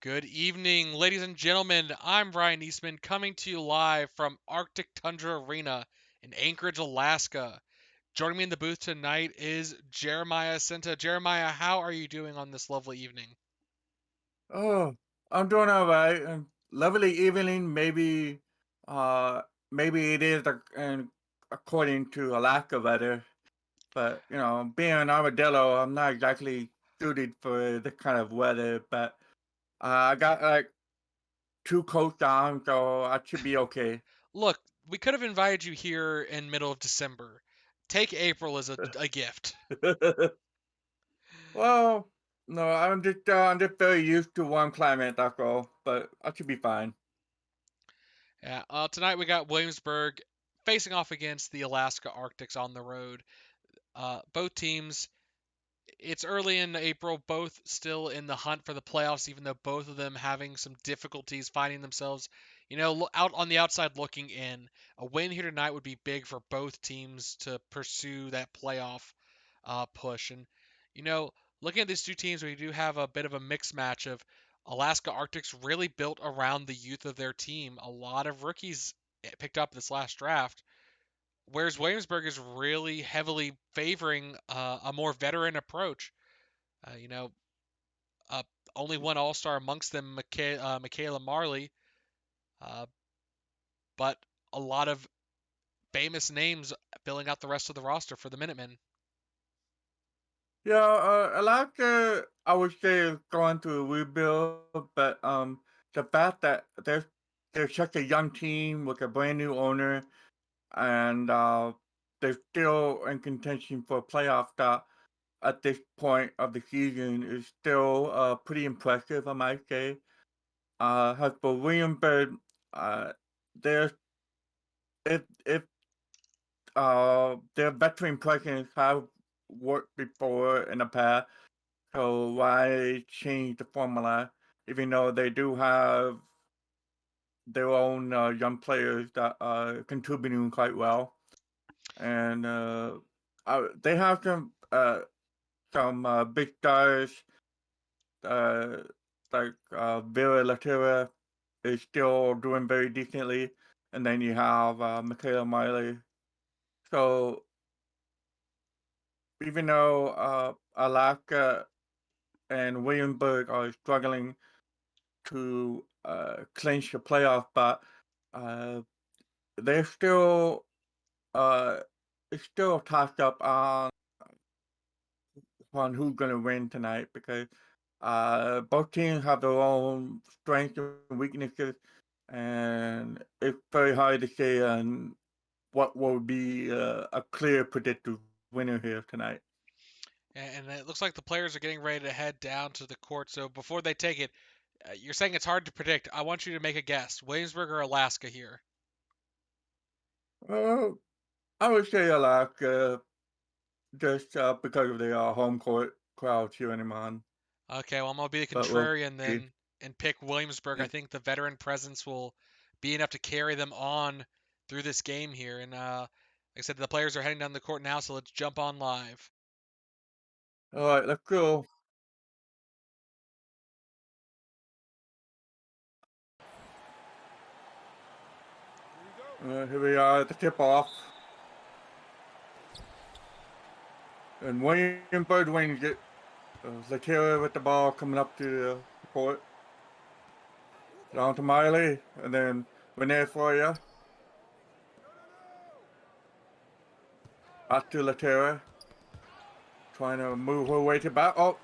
Good evening, ladies and gentlemen. I'm Brian Eastman coming to you live from Arctic Tundra Arena in Anchorage, Alaska. Joining me in the booth tonight is Jeremiah Senta. Jeremiah, how are you doing on this lovely evening? Oh, I'm doing all right. And lovely evening. Uh, maybe it is according to Alaska weather, but being an armadillo, I'm not exactly suited for this kind of weather. But I got like two coats on, so I should be okay. Look, we could have invited you here in middle of December. Take April as a gift. Well, no, I'm just very used to warm climate, that's all. But I should be fine. Yeah, tonight we got Williamsburg facing off against the Alaska Arctics on the road. Both teams it's early in April, both still in the hunt for the playoffs, even though both of them having some difficulties finding themselves, out on the outside looking in. A win here tonight would be big for both teams to pursue that playoff push. And, you know, looking at these two teams, we do have a bit of a mixed match of Alaska Arctics really built around the youth of their team. A lot of rookies picked up this last draft, whereas Williamsburg is really heavily favoring a more veteran approach. Uh, you know, uh, Only one All Star amongst them, Michaela Marley, uh, but a lot of famous names filling out the rest of the roster for the Minutemen. Yeah, Alaska, I would say is going through a rebuild, but the fact that they're such a young team with a brand new owner, and they're still in contention for a playoff spot at this point of the season is still pretty impressive, I might say. As for Williamsburg, uh, there's if their veteran presence have worked before in the past. So why change the formula, even though they do have their own young players that are contributing quite well, and they have some big stars uh, like Vera Latera is still doing very decently, and then you have Michaela Miley. So even though Alaska and Williamsburg are struggling to clinch the playoff spot, uh, they're still uh, it's still tossed up on who's gonna win tonight because both teams have their own strengths and weaknesses, and it's very hard to say what will be a clear predictive winner here tonight. And it looks like the players are getting ready to head down to the court. So before they take it, you're saying it's hard to predict. I want you to make a guess. Williamsburg or Alaska here? Uh, I would say Alaska just because of the home court crowd cheering them on, Okay, well, I'm going to be the but we'll contrarian see. then and pick Williamsburg. I think the veteran presence will be enough to carry them on through this game here. And like I said, the players are heading down the court now, so let's jump on live. All right, let's go. Here we are at the tip off. And Williamsburg wings it. Latera with the ball coming up to the court. Down to Miley. And then Renee for you. Back to Latera. Trying to move her way to back. Oh,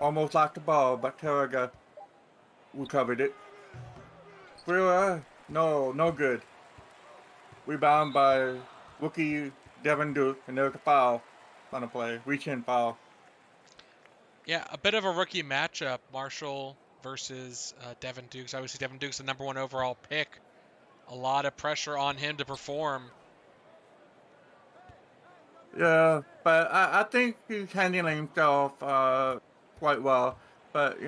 almost lost the ball, but Terra recovered it. Freeler, no, no good. Rebound by rookie Devin Duke. And there's a foul on the play. Reach in foul. Yeah, a bit of a rookie matchup, Marshall versus Devin Dukes. Obviously, Devin Dukes the number one overall pick. A lot of pressure on him to perform. Yeah, but I think he's handling himself quite well. But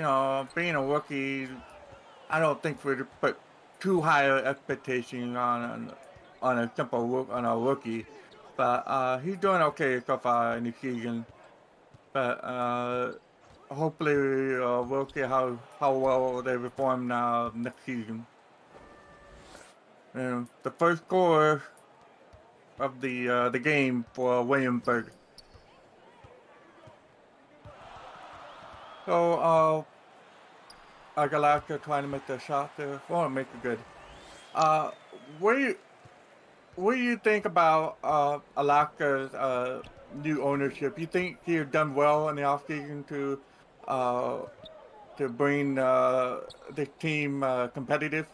being a rookie, I don't think we should put too high expectations on a on a rookie. But he's doing okay so far in the season. But hopefully we'll see how well they perform now next season. The first score of the game for Williamsburg. So Galactica trying to make the shot there. Oh, make it good. Uh, what do you what do you think about Alaska's new ownership? You think he's done well in the offseason uh to bring the team competitive?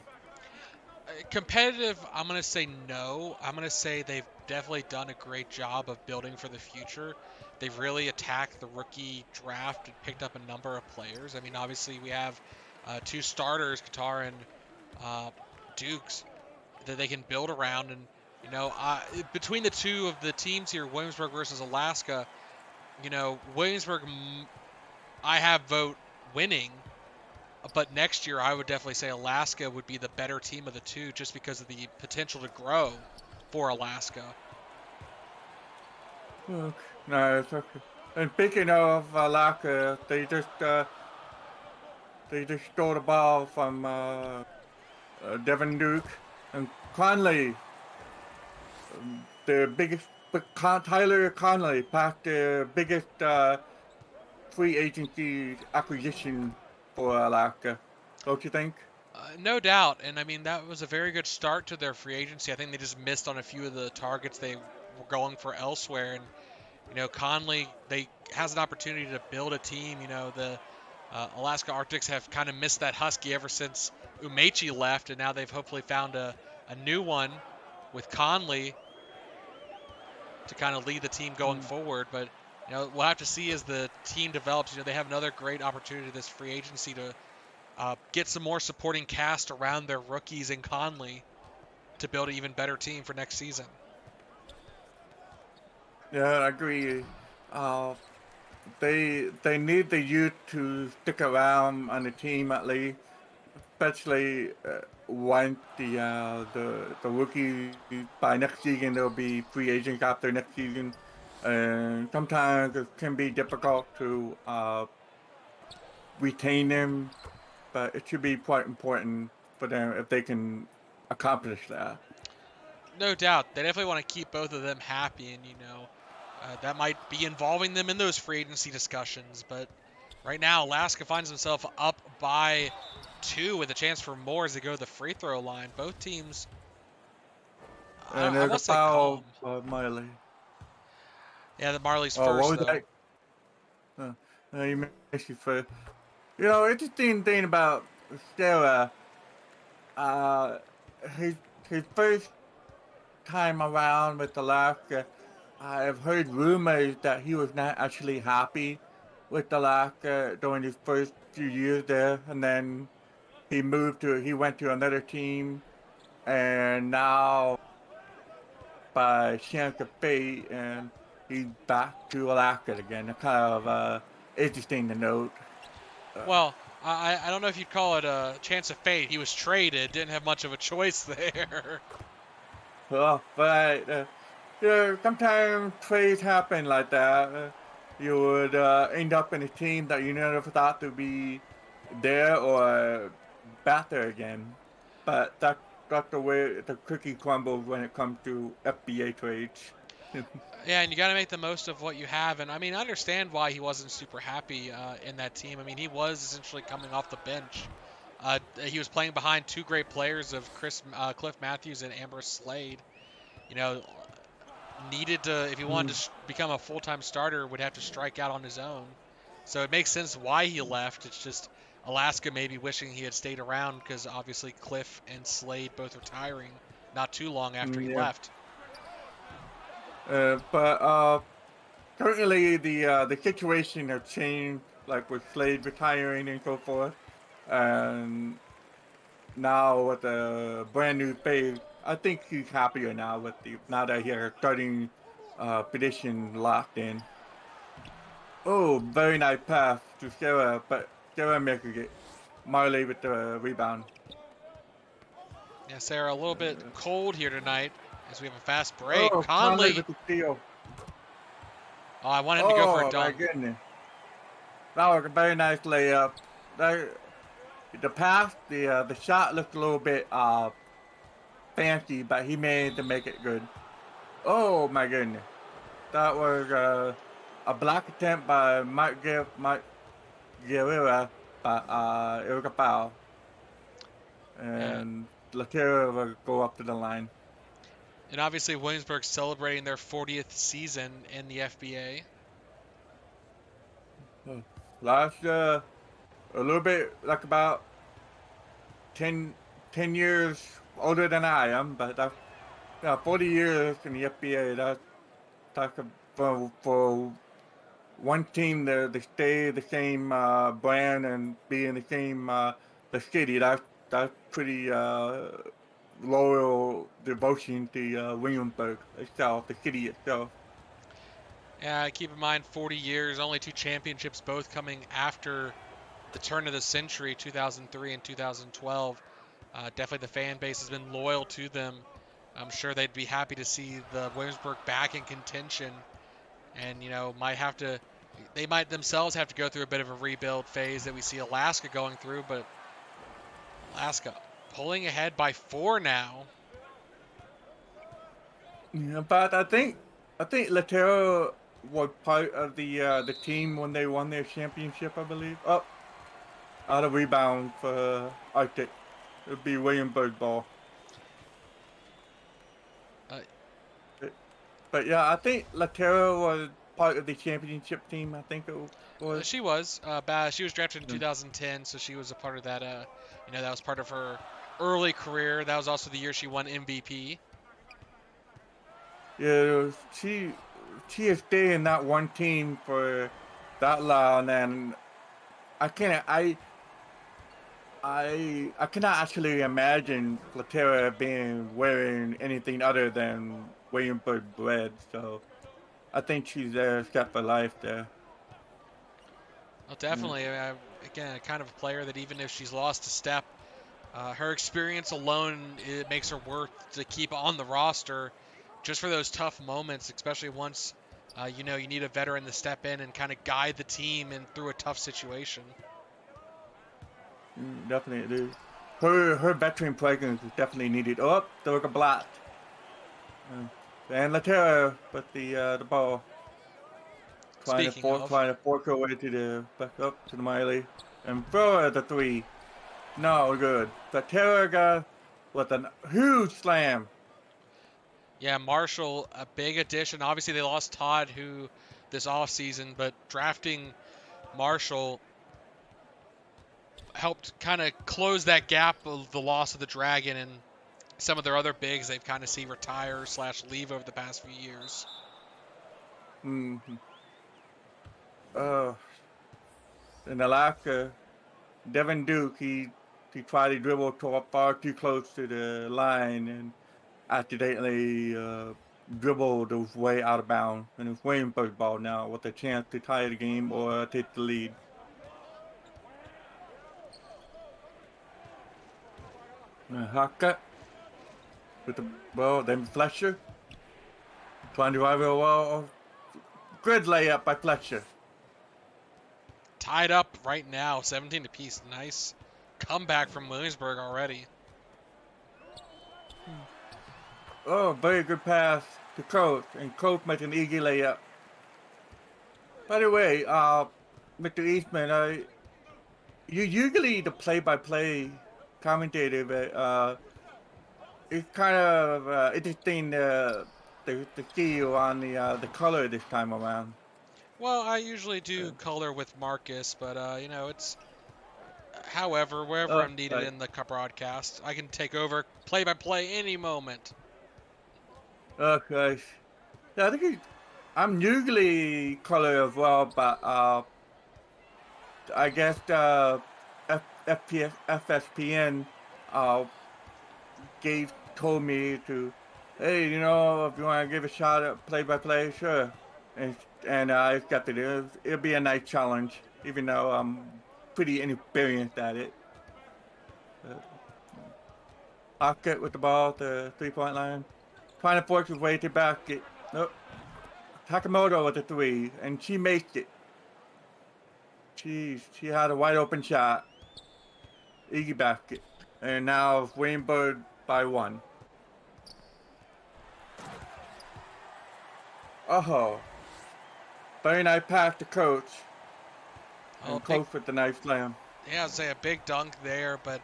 Competitive, I'm going to say no. I'm going to say they've definitely done a great job of building for the future. They've really attacked the rookie draft and picked up a number of players. I mean, obviously, we have two starters, Qatar and uh, Dukes, that they can build around. And, between the two of the teams here, Williamsburg versus Alaska, Williamsburg, I have vote winning. But next year, I would definitely say Alaska would be the better team of the two just because of the potential to grow for Alaska. Okay. No, it's okay. And speaking of Alaska, they just stole the ball from Devin Duke and Conley, the biggest. But Tyler Conley passed the biggest free agency acquisition for Alaska. Don't you think? No doubt. And I mean, that was a very good start to their free agency. I think they just missed on a few of the targets they were going for elsewhere. And, Conley, they has an opportunity to build a team. The Alaska Arctics have kind of missed that Husky ever since Umechi left. And now they've hopefully found a new one with Conley to kind of lead the team going Mm. forward. But we'll have to see as the team develops. They have another great opportunity this free agency to get some more supporting cast around their rookies in Conley to build an even better team for next season. Yeah, I agree. Uh, they need the youth to stick around on the team at least, especially once the rookies by next season they'll be free agents after next season, and sometimes it can be difficult to retain them, but it should be quite important for them if they can accomplish that. No doubt, they definitely want to keep both of them happy, and that might be involving them in those free agency discussions. But right now, Alaska finds himself up by 2 with a chance for more as they go to the free throw line. Both teams, And I there's a want to say foul, calm. Miley. Yeah, the Marley's Oh, what first was though. that? Uh, you missed your first. Interesting thing about Sarah, uh, his his first time around with Alaska, I've heard rumors that he was not actually happy with Alaska during his first few years there, and then he went to another team, and now by chance of fate, and he's back to Alaska again. It's kind of interesting to note. Uh, Well, I don't know if you'd call it a chance of fate. He was traded, didn't have much of a choice there. but sometimes trades happen like that. You would end up in a team that you never thought to be there or back there again. But that's the way the cookie crumbles when it comes to FBA trades. Yeah, and you got to make the most of what you have. And I mean, I understand why he wasn't super happy in that team. I mean, he was essentially coming off the bench. He was playing behind two great players of Cliff Matthews and Amber Slade. You know, needed to if he wanted to become a full-time starter, would have to strike out on his own. So it makes sense why he left. It's just Alaska maybe wishing he had stayed around because obviously Cliff and Slade both retiring not too long after he Yeah. left. But currently the situation has changed, like with Slade retiring and so forth, and now with a brand new phase, I think he's happier now with the now that he has a starting position locked in. Oh, very nice pass to Sarah, but Sarah makes it. Marley with the rebound. Yeah, Sarah, a little bit cold here tonight as we have a fast break. Oh, Conley Conley. with the steal. Oh, I want him to go for a Oh my dunk. goodness. That was a very nice layup. The, the pass, the shot looked a little bit fancy, but he managed to make it good. Oh my goodness. That was a block attempt by Mike Guerrera, but it was a foul. Uh, And Latera will go up to the line. and obviously, Williamsburg celebrating their 40th season in the FBA. Uh, Last a little bit like about 10, 10 years older than I am, but that's 40 years in the FBA. That's for one team to stay the same brand and be in the same the city. That's pretty loyal devotion to Williamsburg itself, the city itself. Keep in mind, 40 years, only two championships, both coming after the turn of the century, 2003 and 2012. Definitely the fan base has been loyal to them. I'm sure they'd be happy to see the Williamsburg back in contention, and might have to. They might themselves have to go through a bit of a rebuild phase that we see Alaska going through, but Alaska pulling ahead by 4 now. Yeah, but I think Latero was part of the team when they won their championship, I believe. Up out of rebound for Arctic. It'd be Williamsburg ball. Uh, But yeah, I think Latero was part of the championship team. I think it was. she was she was drafted in 2010, so she was a part of that. That was part of her early career. That was also the year she won MVP. Yeah, she has stayed in that one team for that long, and I can't I cannot actually imagine Latera being wearing anything other than Williamsburg bread. So I think she's there set for life there. Well, Mm, definitely. Again, kind of a player that even if she's lost a step, her experience alone it makes her worth to keep on the roster, just for those tough moments, especially once you need a veteran to step in and kind of guide the team and through a tough situation. Definitely. Her veteran presence is definitely needed. Oh, there was a blot. Uh, and Latera with the ball. Speaking of, Trying to fork her way to the back up to the Miley and throw her the three. No good. Latera with a huge slam. yeah, Marshall, a big addition. Obviously, they lost Todd, who this offseason, but drafting Marshall helped kind of close that gap of the loss of the Dragon and some of their other bigs they've kind of see retire slash leave over the past few years. Mm-hmm. Uh, in Alaska, Devin Duke, he tried to dribble far too close to the line and accidentally dribbled his way out of bounds. And it's Williamsburg ball now with a chance to tie the game or take the lead. Haka with the ball, then Fletcher trying to drive it well. Good layup by Fletcher. Tied up right now, 17 apiece. Nice comeback from Williamsburg already. Oh, very good pass to Coach, and Coach makes an easy layup. By the way, Mr. Eastman, you usually the play-by-play commentator, but it's kind of interesting to see you on the color this time around. Well, I usually Uh, do color with Marcus, but it's. However, wherever I'm needed right. in the broadcast, I can take over play by play any moment. Okay. Yeah, I think I'm usually color as well, but I guess FSPN uh, told me to, hey, if you want to give a shot at play by play, sure. And I accepted it. It'll be a nice challenge, even though I'm pretty inexperienced at it. But, Pocket with the ball at the 3-point line, trying to force his way to basket. Nope. Takamoto with the three, and she makes it. she had a wide open shot. Easy basket. And now Williamsburg by 1. Oh, very nice pass to coach. Oh, And big, coach with the nice slam. yeah, I'd say a big dunk there, but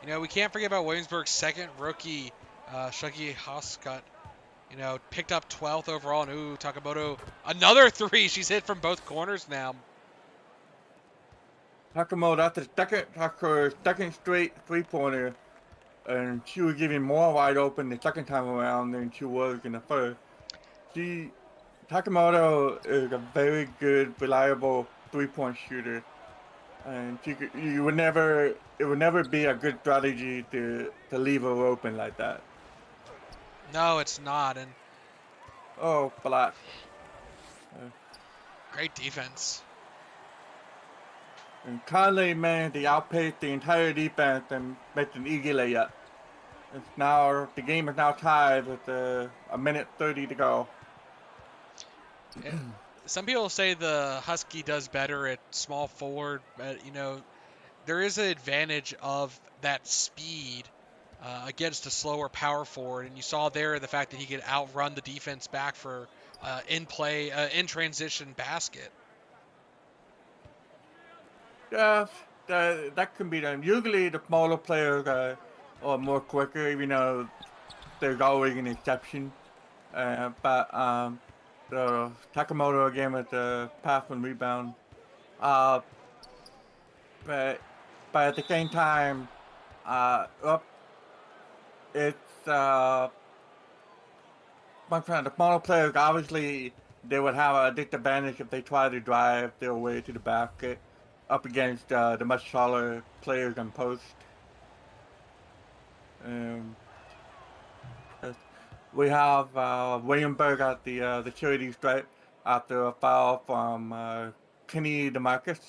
we can't forget about Williamsburg's second rookie, Shuggy Hoscott. Picked up 12th overall, and Takamoto, another three. She's hit from both corners now. Takamoto, that's her second straight three-pointer. And she was getting more wide open the second time around than she was in the first. She Takamoto is a very good, reliable three-point shooter, and it would never be a good strategy to leave her open like that. No, it's not, and Oh, block. Uh, great defense. and Conley managed to outpace the entire defense and make an easy layup. The game is now tied with a minute 30 to go. Eh, Some people say the Husky does better at small forward, but there is an advantage of that speed against a slower power forward, and you saw there the fact that he could outrun the defense back for in play, in transition basket. Yeah, that can be done. Usually the smaller players are more quicker, even though there's always an exception. But the Takamoto again with the pass and rebound. Uh, but at the same time, up it's the smaller players obviously they would have a disadvantage if they try to drive their way to the basket up against the much taller players in post. Um, we have Williamsburg at the charity stripe after a foul from Kenny DeMarcus.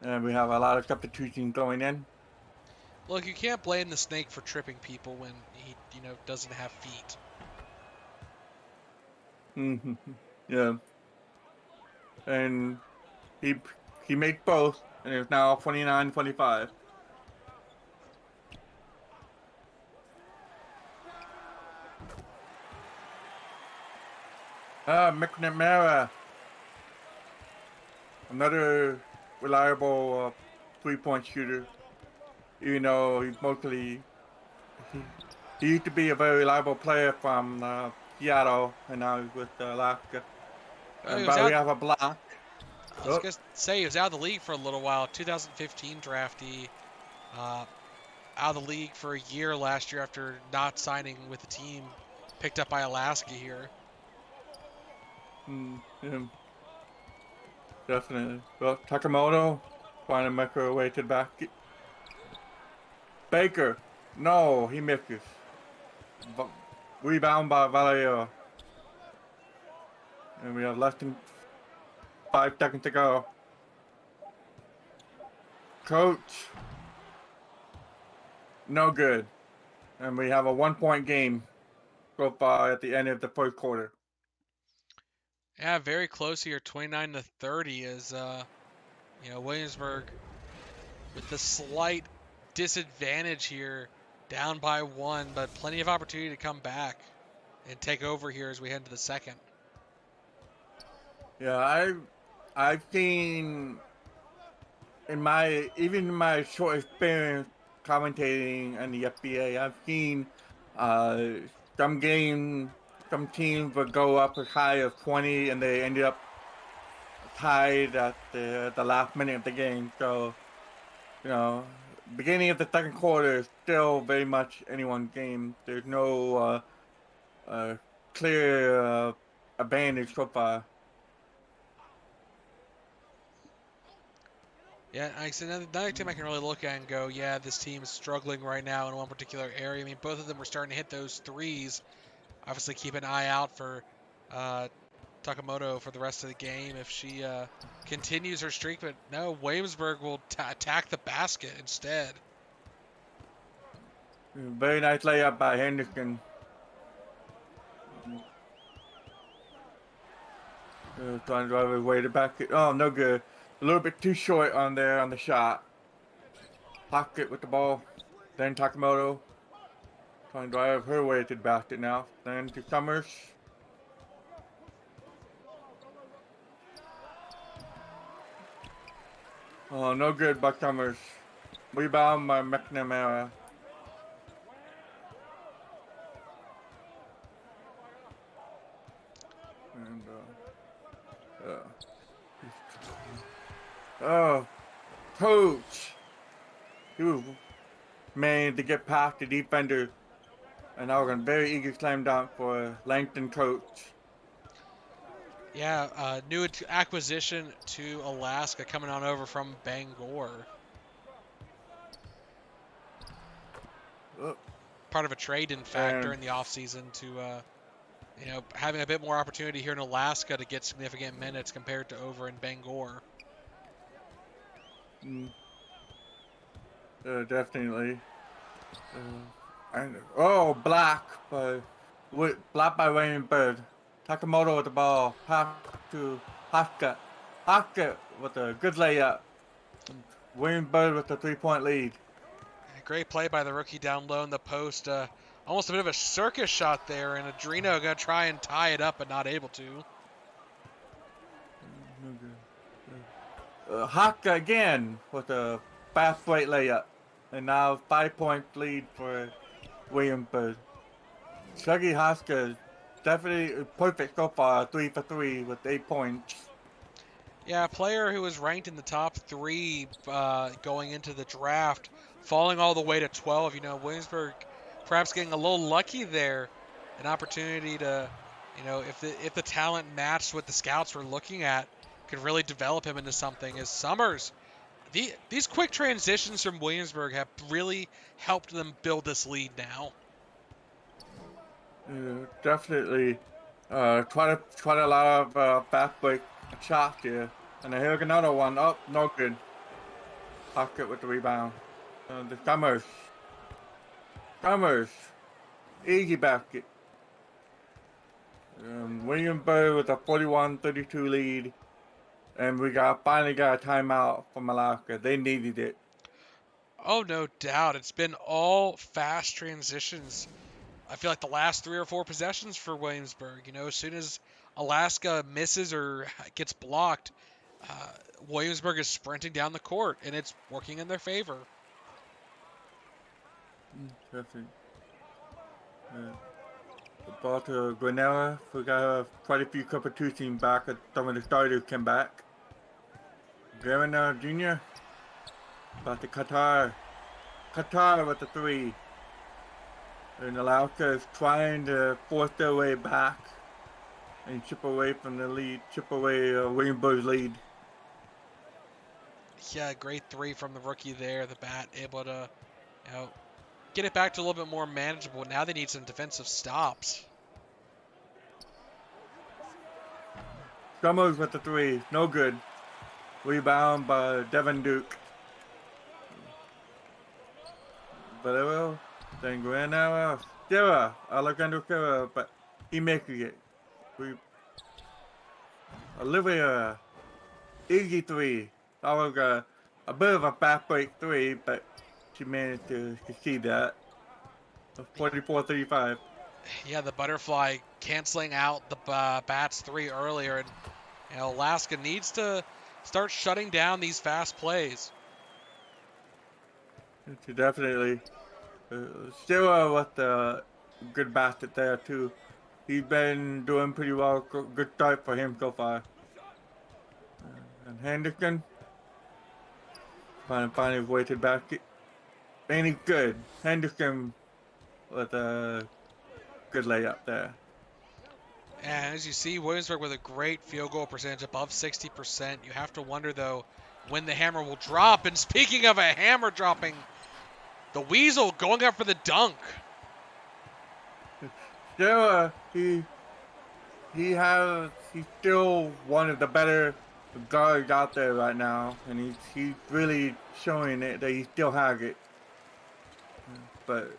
And we have a lot of substitutions going in. Look, you can't blame the snake for tripping people when he, doesn't have feet. Mm-hmm. Yeah. And he he made both, and it's now 29-25. McNamara, another reliable three-point shooter. Even though he, he used to be a very reliable player from Seattle, and now he's with Alaska. Well, he was But we out. have a block. I was Oh, gonna say he was out of the league for a little while. 2015 draftee, uh, out of the league for a year last year after not signing with the team. Picked up by Alaska here. yeah, definitely. Well, Takamoto trying to make her way to the basket. Baker, no, he misses. V- Rebound by Vallejo. And we have less than 5 seconds to go. Coach, no good. And we have a 1 point game so far at the end of the first quarter. Yeah, very close here, 29 to 30 is Williamsburg with the slight disadvantage here, down by one, but plenty of opportunity to come back and take over here as we head into the second. Yeah, I've seen even in my short experience commentating on the FBA, I've seen uh, some games, some teams would go up as high as 20, and they ended up tied at the last minute of the game. So you know, beginning of the second quarter is still very much anyone's game. There's no clear advantage so far. Yeah, like I said, another team I can really look at and go, yeah, this team is struggling right now in one particular area. I mean, both of them are starting to hit those threes. Obviously, keep an eye out for uh, Takamoto for the rest of the game if she continues her streak. But no, Williamsburg will attack the basket instead. Very nice layup by Henderson. Trying to drive his way to back it. Oh, no good. A little bit too short on there on the shot. Pocket with the ball. Then Takamoto. Trying to drive her way to the basket now. Then to Summers. Oh, no good by Summers. Rebound by McNamara. And, oh, Coach. He was managed to get past the defender. And now we're going to very eager slam dunk for Langton Coach. Yeah, new acquisition to Alaska coming on over from Bangor. Oh, Part of a trade, in fact, and during the offseason to, having a bit more opportunity here in Alaska to get significant minutes compared to over in Bangor. mm, definitely. Oh, block by Wayne Bird. Takamoto with the ball. Pass to Haska. Haska with a good layup. Wayne Bird with the 3-point lead. Great play by the rookie down low in the post. Almost a bit of a circus shot there, and Adreno going to try and tie it up, but not able to. Haska again with a fast break layup. And now 5-point lead for William Bird. Shuggy Haska definitely perfect so far. 3 for 3 with 8 points. Yeah, a player who was ranked in the top 3 going into the draft, falling all the way to 12. Williamsburg perhaps getting a little lucky there. An opportunity to, if the talent matched what the scouts were looking at, could really develop him into something. As Summers, these quick transitions from Williamsburg have really helped them build this lead now. Definitely. Quite a lot of fast break shots here. And here's another one. Oh, no good. Pocket with the rebound. The Summers. Summers. Easy basket. Williamsburg with a 41-32 lead. And we finally got a timeout from Alaska. They needed it. Oh, no doubt. It's been all fast transitions. I feel like the last 3 or 4 possessions for Williamsburg, as soon as Alaska misses or gets blocked, uh, Williamsburg is sprinting down the court, and it's working in their favor. Definitely. The ball to Granella. We got quite a few substitutions back. Some of the starters came back. Granella Jr. About to Qatar. Qatar with the 3. And Alaska is trying to force their way back and chip away from the lead, chip away Williamsburg's lead. Yeah, great 3 from the rookie there. The bat able to, get it back to a little bit more manageable. Now they need some defensive stops. Summers with the 3. No good. Rebound by Devin Duke. Valero. Then Granella. Kira. Alejandro Kira. But he making it. Olivia. Easy 3. That was a bit of a back break 3, but she managed to see that. 44-35. Yeah, the butterfly canceling out the bat's 3 earlier, and Alaska needs to start shutting down these fast plays. Definitely. Still with the good basket there too. He's been doing pretty well. Good start for him so far. And Henderson trying to find his way to the basket. Ain't he good? Henderson with a good layup there. And as you see, Williamsburg with a great field goal percentage above 60%. You have to wonder, though, when the hammer will drop. And speaking of a hammer dropping, the Weasel going up for the dunk. Still, he's still one of the better guards out there right now, and he's really showing it that he still has it. But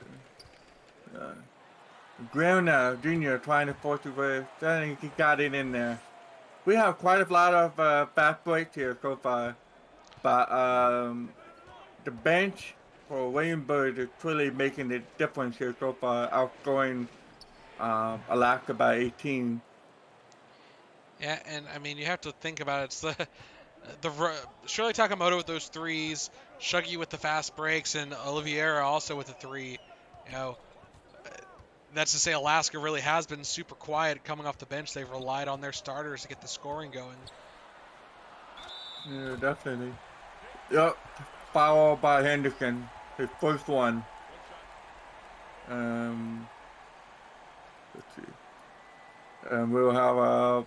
Graham Jr. trying to force his way, then he got it in there. we have quite a lot of fast breaks here so far, but the bench for Williamsburg is truly making the difference here so far, outscoring Alaska by 18. Yeah, and I mean you have to think about it. It's Shirley Takamoto with those threes, Shuggy with the fast breaks, and Oliveira also with the three. You know, that's to say Alaska really has been super quiet coming off the bench. They've relied on their starters to get the scoring going. Yeah, definitely. Yep, foul by Henderson, his first one. Um, let's see. And we'll have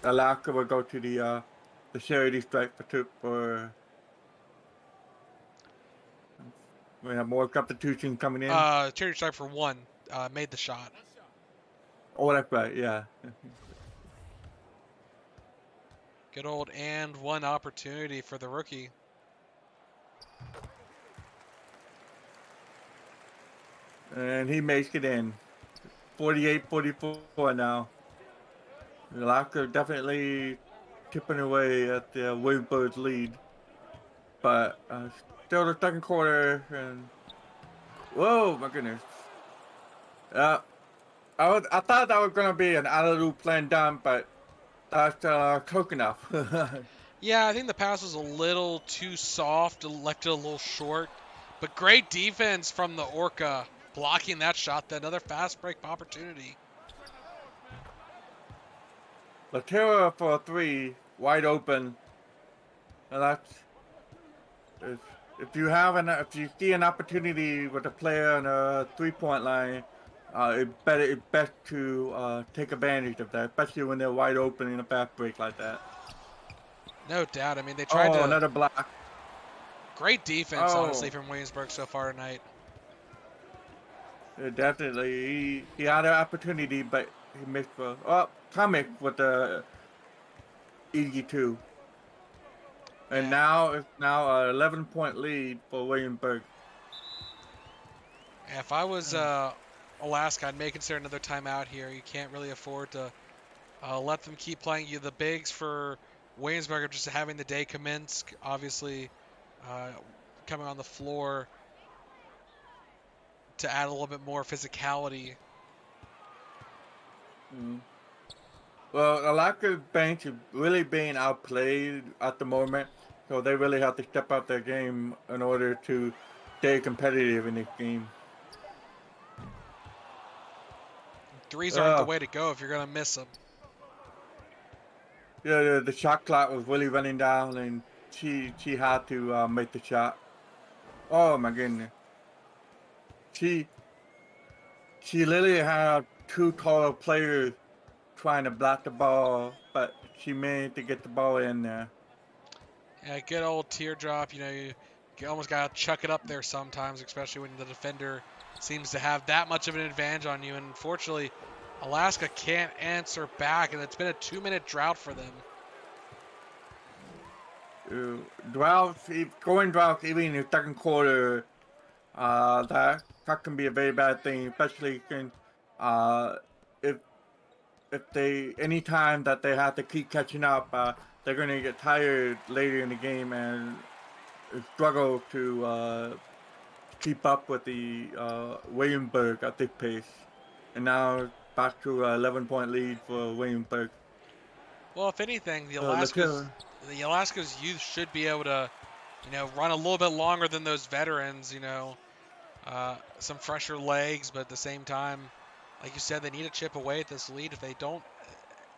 Alaska will go to the charity strike for two for. We have more substitutions coming in. Charity strike for one, made the shot. Oh, that's right. Yeah. Good old and one opportunity for the rookie. And he makes it in. 48-44 now. Alaska definitely chipping away at the Williamsburg's lead. But still the second quarter. And whoa, my goodness. Uh, I thought that was going to be an alley-oop plan down, but that's close enough. Yeah, I think the pass was a little too soft, left it a little short. But great defense from the Orca, blocking that shot. Another fast break opportunity. Latera for a three, wide open. And that's if, if you see an opportunity with a player on a 3-point line, it's best to take advantage of that, especially when they're wide open in a fast break like that. No doubt. I mean, they tried Oh, to. another block. Great defense, honestly, Oh, from Williamsburg so far tonight. definitely. He had an opportunity, but he missed for. Oh, comic with the easy two. And Yeah, now it's now an 11-point lead for Williamsburg. if I was Alaska, I'd may consider another timeout here. You can't really afford to let them keep playing you. The bigs for Williamsburg are just having the day. Kaminsky, obviously, uh, coming on the floor to add a little bit more physicality. Mm. Well, Alaska's bench is really being outplayed at the moment, so they really have to step up their game in order to stay competitive in this game. Threes aren't the Uh, way to go if you're going to miss them. yeah, the shot clock was really running down, and she had to make the shot. Oh my goodness, she she literally had two taller players trying to block the ball, but she managed to get the ball in there. Yeah, good old teardrop. You almost got to chuck it up there sometimes, especially when the defender seems to have that much of an advantage on you. And unfortunately, Alaska can't answer back, and it's been a 2-minute drought for them. Uh, going drought even in the second quarter. That can be a very bad thing, especially since uh, if they any time that they have to keep catching up, they're going to get tired later in the game and struggle to keep up with the Williamsburg at this pace. And now back to 11-point lead for Williamsburg. Well, if anything, Latilla. the Alaska's youth should be able to, run a little bit longer than those veterans. Some fresher legs, but at the same time, like you said, they need to chip away at this lead. If they don't,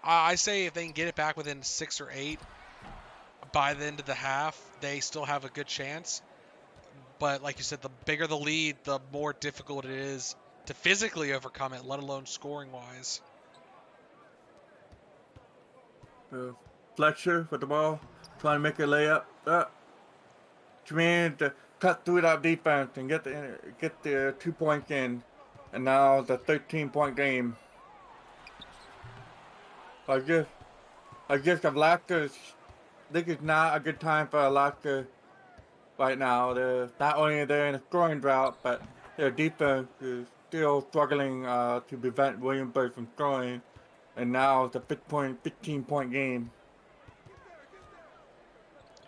I say if they can get it back within 6 or 8 by the end of the half, they still have a good chance. But like you said, the bigger the lead, the more difficult it is to physically overcome it, let alone scoring wise. Uh, Fletcher with the ball, trying to make a layup. Command to cut through that defense and get the 2 points in, and now the 13-point game. I guess Alaska's. This is not a good time for Alaska right now. They're not only they're in a scoring drought, but their defense is still struggling to prevent Williamsburg from scoring. and now it's a 15-point game.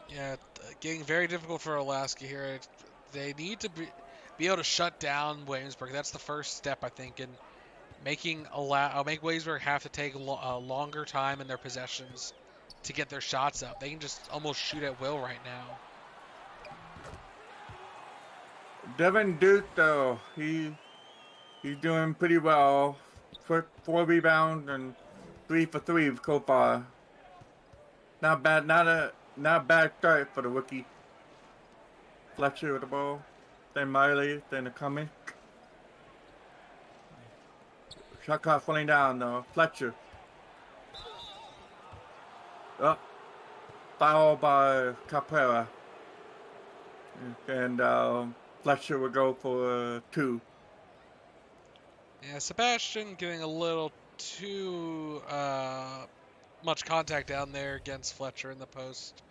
Yeah, getting very difficult for Alaska here. They need to be able to shut down Williamsburg. That's the first step, I think, in make Williamsburg have to take a longer time in their possessions to get their shots up. They can just almost shoot at will right now. Devin Duke, though, he's doing pretty well. Four rebounds and 3 for 3 so far. Not bad. Not bad start for the rookie. Fletcher with the ball. Then Miley. Then the coming. Shot clock falling down though. Fletcher. Up. Foul by Capera. And Fletcher will go for 2. Yeah, Sebastian getting a little too much contact down there against Fletcher in the post.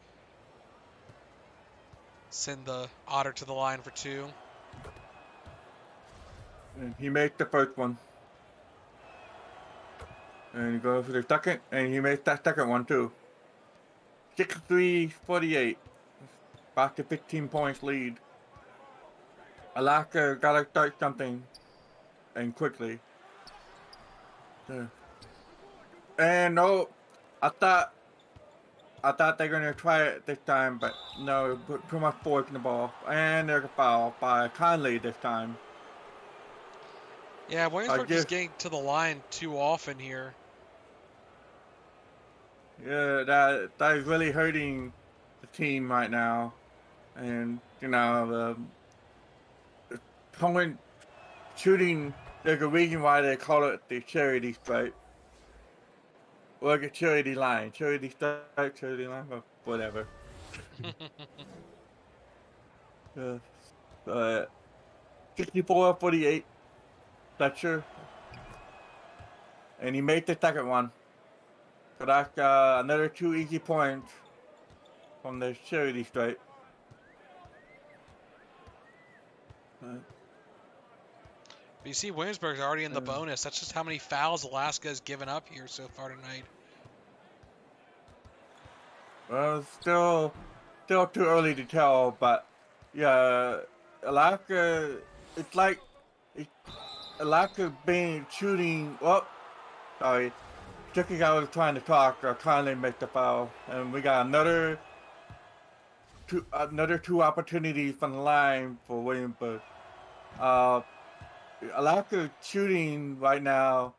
Send the Otter to the line for 2. And he made the first one. And he goes for the second. And he makes that second one too. 63-48. Back to 15 points lead. Alaska gotta start something. And quickly. And no, I thought they're gonna try it this time, but no, put too much force in the ball. And there's a foul by Conley this time. Yeah, Williamsburg just getting to the line too often here. Yeah, that is really hurting the team right now. And you know, the opponent shooting. There's a reason why they call it the charity stripe. Or like a charity line, charity stripe, charity line, or whatever. uh, 64-48. Fletcher. And he made the second one. So that's another 2 easy points from the charity stripe. But you see, Williamsburg's already in the bonus. That's just how many fouls Alaska has given up here so far tonight. Well, still too early to tell, but yeah, Alaska, it's like Alaska being shooting. Oh, sorry, just as I was trying to talk, kindly make the foul, and we got another two opportunities from the line for Williamsburg. Alaska shooting right now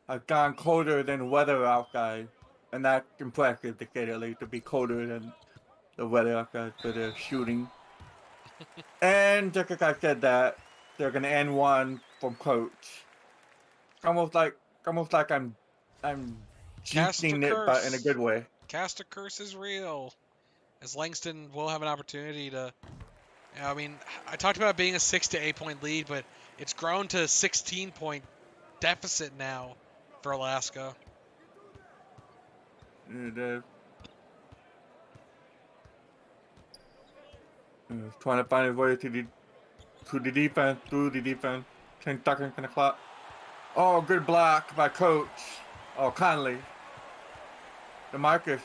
has gone colder than weather outside, and that's impressive to say the least, to be colder than the weather outside for their shooting. And just like I said that, they're gonna end one from coach. Almost like I'm Cast a jinxing it, but in a curse. good way. Cast a curse is real. As Langston will have an opportunity to. I mean, I talked about being a 6 to 8 point lead, but it's grown to 16-point deficit now for Alaska. Trying to find his way to the defense, through the defense. 10 seconds on the clock. Oh, good block by coach. Oh, Conley. DeMarcus.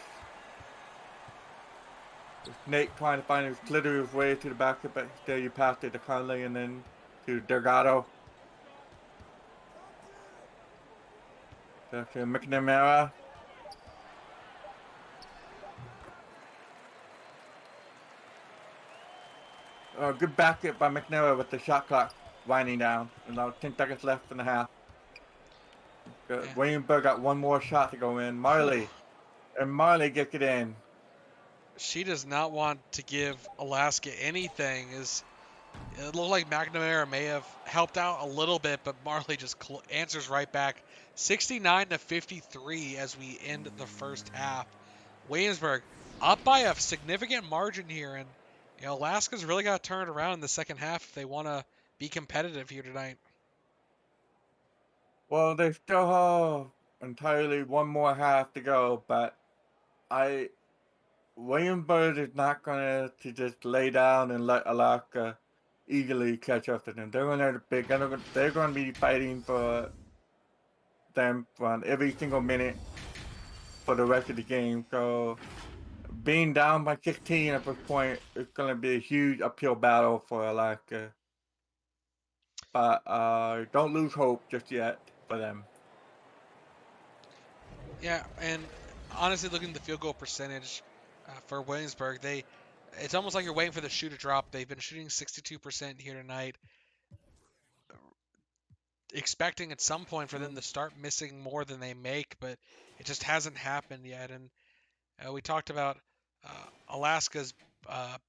Nate trying to find his slither his way to the basket, but instead you passed it to Conley and then to Delgado. Back to McNamara. Good basket by McNamara with the shot clock winding down. And now 10 seconds left in the half. Yeah. Williamsburg got one more shot to go in. Marley. And Marley gets it in. She does not want to give Alaska anything. It looked like McNamara may have helped out a little bit, but Marley just answers right back. 69 to 53 as we end the first half. Williamsburg up by a significant margin here, and Alaska's really got to turn it around in the second half if they want to be competitive here tonight. Well, they still have entirely one more half to go, but Williamsburg is not going to just lay down and let Alaska easily catch up to them. They're going to be fighting for them on every single minute for the rest of the game. So being down by 16 at this point is going to be a huge uphill battle for Alaska. But don't lose hope just yet for them. Yeah, and honestly, looking at the field goal percentage for Williamsburg, it's almost like you're waiting for the shoe to drop. They've been shooting 62% here tonight, expecting at some point for them to start missing more than they make, but it just hasn't happened yet. And we talked about Alaska's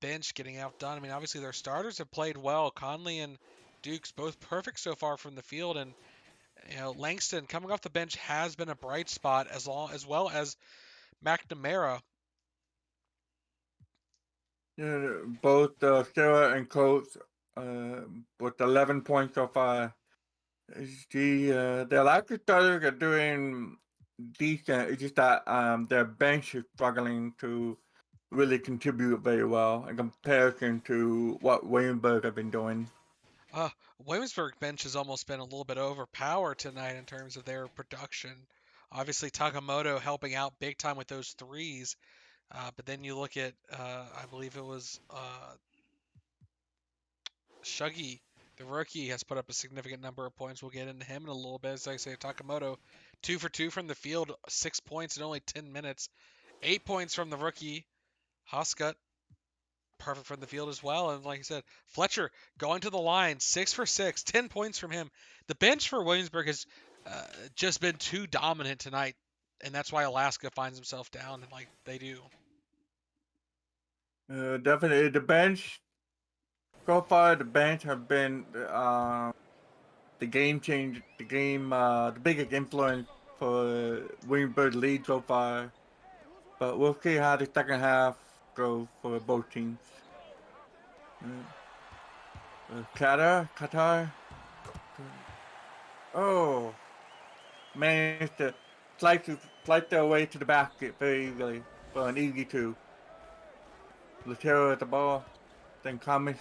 bench getting outdone. I mean, obviously their starters have played well. Conley and Duke's both perfect so far from the field, and Langston coming off the bench has been a bright spot as well as McNamara. Yeah, both Sarah and Coates with 11 points so far. The Alaska starters are doing decent. It's just that their bench is struggling to really contribute very well in comparison to what Williamsburg have been doing. Williamsburg bench has almost been a little bit overpowered tonight in terms of their production. Obviously, Takamoto helping out big time with those threes. But then you look at, I believe it was Shuggy, the rookie, has put up a significant number of points. We'll get into him in a little bit. As I say, Takamoto, 2 for 2 from the field, 6 points in only 10 minutes. 8 points from the rookie, Hoscut, perfect from the field as well. And like I said, Fletcher going to the line, 6 for 6, 10 points from him. The bench for Williamsburg has just been too dominant tonight, and that's why Alaska finds himself down like they do. Definitely, the bench so far. The bench have been the game change, the biggest influence for Williamsburg lead so far. But we'll see how the second half goes for both teams. Qatar. Oh, managed to slice their way to the basket very easily for an easy two. Latero at the ball, then Thomas,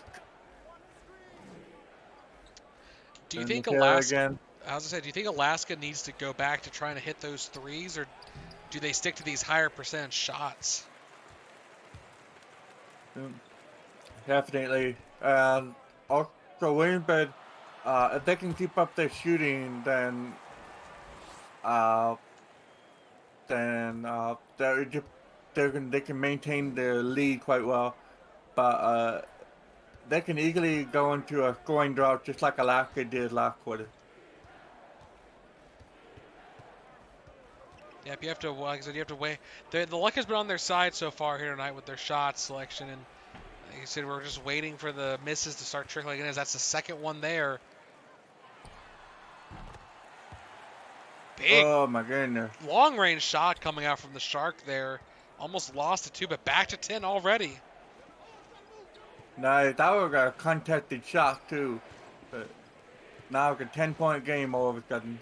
Do you then think Latero Alaska? again. As I said, do you think Alaska needs to go back to trying to hit those threes, or do they stick to these higher percentage shots? Mm, Definitely. And also Williamsburg, if they can keep up their shooting, uh, then they can maintain their lead quite well. But they can easily go into a scoring drought just like Alaska did last quarter. Yep, you have to. Like I said, you have to weigh. The luck has been on their side so far here tonight with their shot selection, and like you said, we're just waiting for the misses to start trickling in. As that's the second one there. Big Oh my goodness. long range shot coming out from the Shark there. Almost lost it too, but back to 10 already. Nice. That was a contested shot too. But now it's a 10-point game all of a sudden.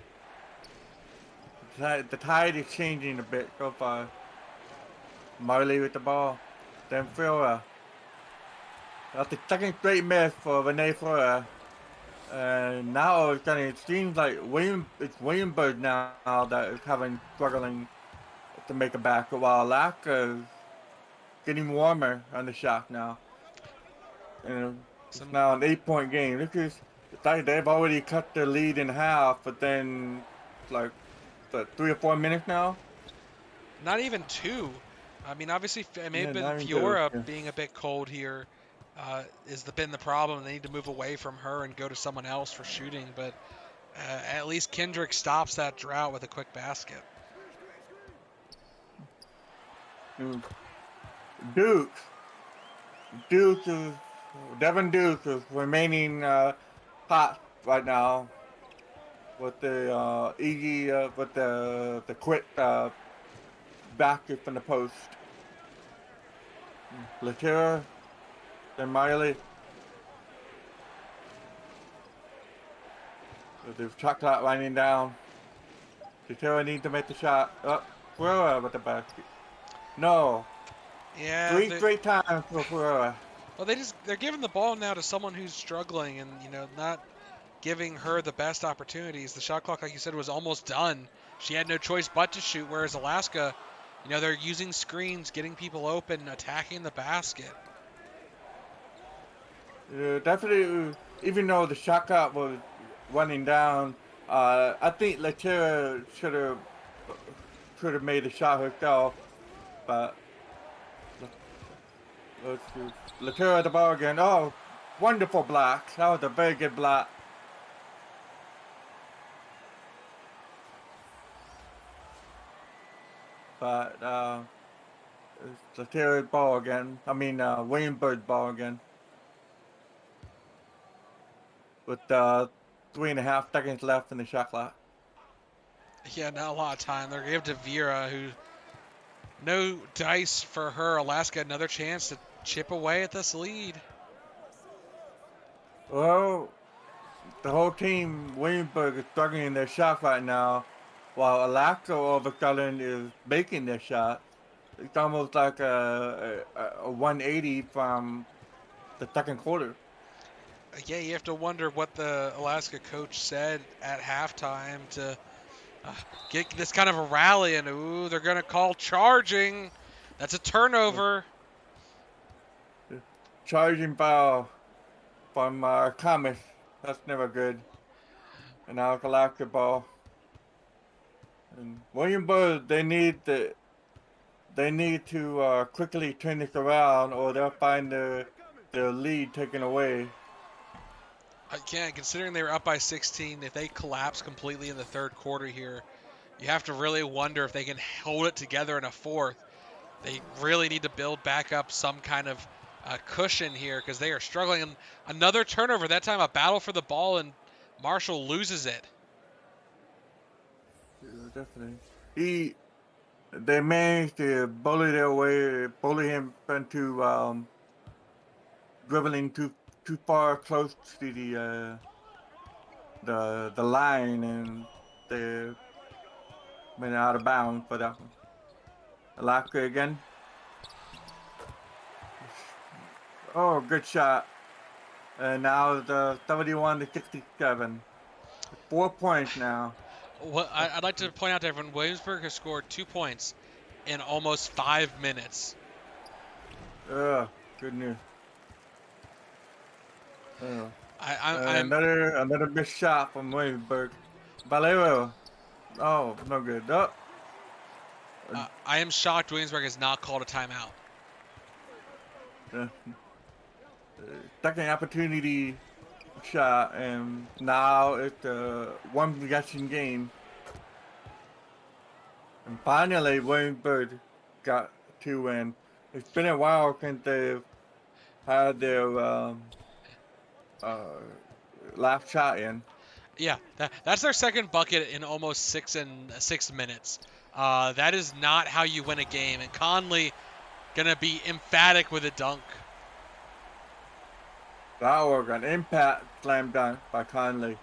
The tide is changing a bit so far. Marley with the ball. Then Flora. That's the second straight miss for Renee Flora. And now it seems like it's Williamsburg now that is struggling to make a basket, while Alaska is getting warmer on the shot now. And it's Some now an 8-point game. It's like they've already cut their lead in half, but then like 3 or 4 minutes now. Not even two. I mean, obviously, it may have Yeah, been not even two. Fiora Yeah. being a bit cold here. Been the problem. They need to move away from her and go to someone else for shooting. But at least Kendrick stops that drought with a quick basket. Mm. Duke, Duke is Devin Duke is remaining hot right now with the easy with the quick basket from the post. Latera, then Miley. There's shot clock winding down. Latera needs to make the shot. Up, Ferreira with the basket. No, Yeah, three straight times for Ferreira. well, they're giving the ball now to someone who's struggling, and not giving her the best opportunities. The shot clock, like you said, was almost done. She had no choice but to shoot, whereas Alaska, they're using screens, getting people open, attacking the basket. Definitely, even though the shot clock was running down, I think Latera should have made the shot herself, but let's see. Latera at the ball again. Oh, wonderful block. That was a very good block. But it's Latera's ball again. I mean, Williamsburg's ball again. With 3.5 seconds left in the shot clock. Yeah, not a lot of time. They're going to give to Vera, who no dice for her. Alaska another chance to chip away at this lead. Well, the whole team, Williamsburg, is struggling in their shot right now, while Alaska all of a sudden is making their shot. It's almost like a 180 from the second quarter. Yeah, you have to wonder what the Alaska coach said at halftime to get this kind of a rally. And ooh, they're going to call charging. That's a turnover. Charging foul from Thomas. That's never good. And now it's Alaska ball. And Williamsburg, they need to quickly turn this around, or they'll find their lead taken away. Again, considering they were up by 16, if they collapse completely in the third quarter here, you have to really wonder if they can hold it together in a fourth. They really need to build back up some kind of cushion here because they are struggling. And another turnover, that time a battle for the ball, and Marshall loses it. Yeah, definitely. They managed to bully him into dribbling too far close to the line, and they went out of bounds for that one. Alaska again. Oh, good shot. And now the 71-67. 4 points now. What I'd like to point out to everyone, Williamsburg has scored 2 points in almost 5 minutes. Good news. I'm Another missed shot from Williamsburg. Valero. Oh, no good. Oh, I am shocked Williamsburg has not called a timeout. uh, second opportunity shot, and now it's a one possession game. And finally, Williamsburg got two in. It's been a while since they've had their uh, last shot in. Yeah, that's their second bucket in almost 6 minutes. That is not how you win a game. And Conley gonna be emphatic with a dunk. That was an impact slam dunk by Conley.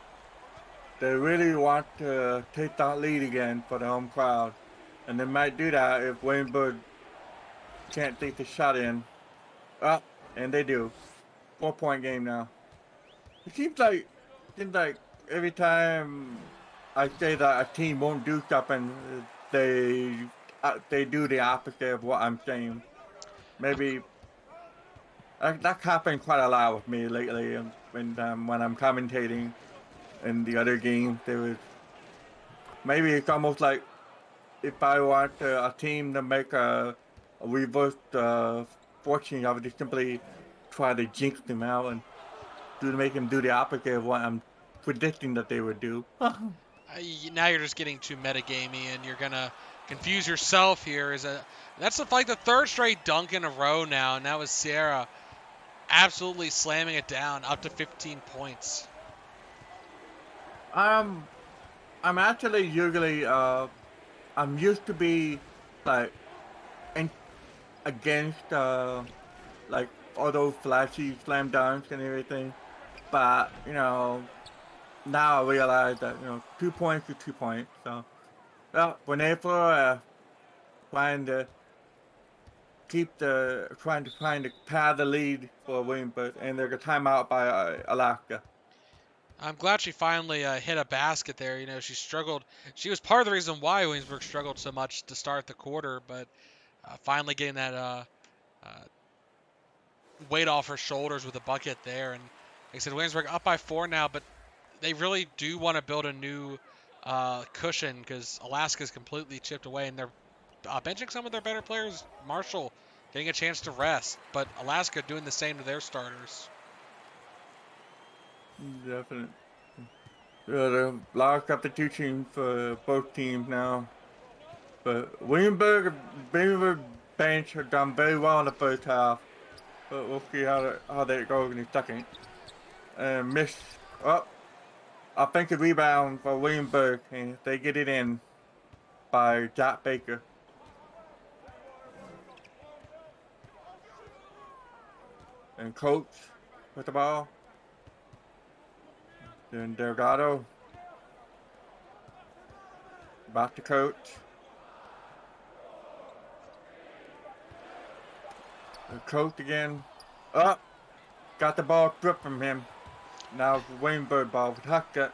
They really want to take that lead again for the home crowd. And they might do that if Williamsburg can't take the shot in. Oh, and they do. 4 point game now. It seems like every time I say that a team won't do something, they do the opposite of what I'm saying. Maybe that's happened quite a lot with me lately. When I'm commentating in the other games, maybe it's almost like if I want a team to make a reverse fortune, I would just simply try to jinx them out and make them do the opposite of what I'm predicting that they would do. Now you're just getting too metagamey, and you're gonna confuse yourself here. That's like the third straight dunk in a row now, and that was Sierra absolutely slamming it down up to 15 points. I'm I'm actually usually I'm used to be like in, against like all those flashy slam dunks and everything, but now I realize that 2 points is 2 points. So well, whenever trying to trying to pad the lead for Williamsburg, and there's a timeout by Alaska. I'm glad she finally hit a basket there. She struggled. She was part of the reason why Williamsburg struggled so much to start the quarter, but finally getting that uh, weight off her shoulders with a bucket there. And like I said, Williamsburg up by 4 now, but they really do want to build a new cushion because Alaska's completely chipped away, and they're benching some of their better players. Marshall getting a chance to rest, but Alaska doing the same to their starters. Definitely. The lot of substitution for both teams now. But Williamsburg bench have done very well in the first half. But we'll see how that goes in the second. And miss up. Offensive rebound for Williamsburg, and they get it in by Jack Baker. And Coach with the ball. Then Delgado. Back to Coach. And Coach again. Up. Got the ball stripped from him. Now it's Williamsburg ball with Hackett.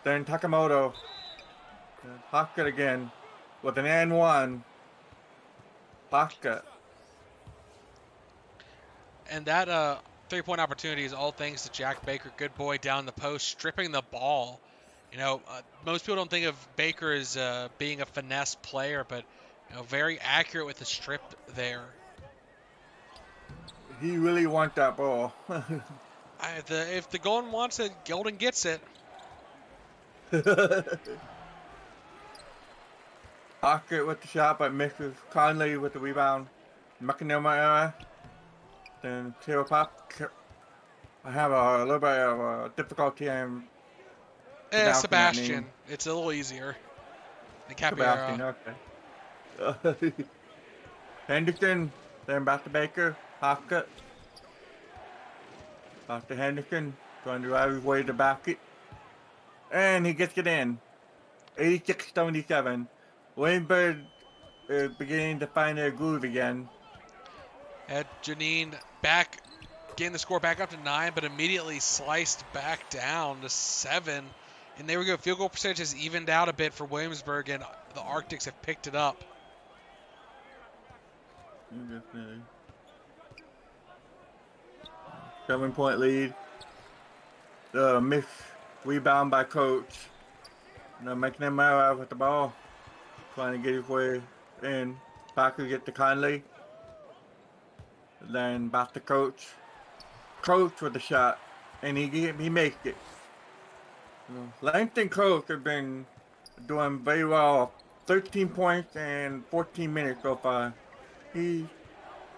Then Takamoto. Hackett again with an and one. Hackett. And that 3-point opportunity is all thanks to Jack Baker. Good boy down the post, stripping the ball. Most people don't think of Baker as being a finesse player, but very accurate with the strip there. He really wants that ball. If the Golden wants it, Golden gets it. Hackett with the shot, but misses. Conley with the rebound. McNamara. Then Taylor Pop. I have a little bit of difficulty in pronouncing that name. Sebastian. It's a little easier than Capiera. Sebastian, okay. Henderson, then back to Baker. Hackett. Back to Henderson. Trying to drive his way to basket. And he gets it in. 86-77. Williamsburg is beginning to find their groove again. Had Janine back, getting the score back up to 9, but immediately sliced back down to 7. And there we go. Field goal percentage has evened out a bit for Williamsburg, and the Arctics have picked it up. Definitely. 7-point lead. The missed rebound by Coach. Now McNamara with the ball. Trying to get his way in. Backer get to Conley. Then back to Coach. Coach with the shot. And he makes it. Langston Coach has been doing very well. 13 points and 14 minutes so far. He's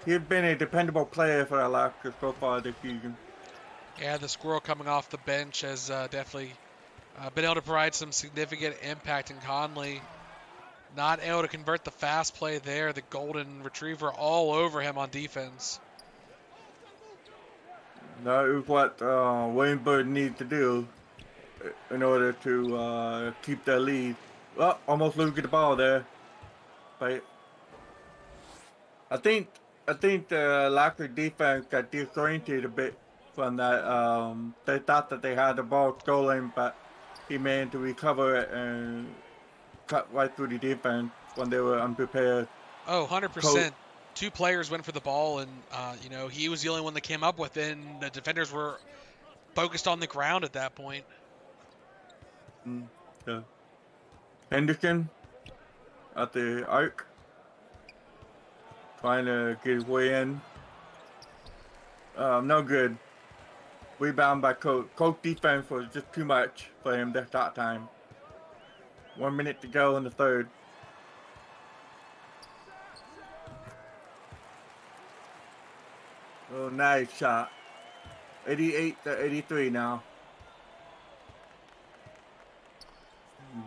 been a dependable player for Alaska so far this season. Yeah, the squirrel coming off the bench has definitely been able to provide some significant impact in Conley. Not able to convert the fast play there. The Golden Retriever all over him on defense. That is what Williamsburg needs to do in order to keep their lead. Oh, almost losing the ball there. But I think the Alaska defense got disoriented a bit from that. They thought that they had the ball stolen, but he managed to recover it and cut right through the defense when they were unprepared. Oh, 100%. Two players went for the ball, and he was the only one that came up with it, and the defenders were focused on the ground at that point. Yeah. Henderson at the arc, trying to get his way in. No good. Rebound by Coach. Coach defense was just too much for him that time. 1 minute to go in the third. Oh, nice shot. 88-83 now.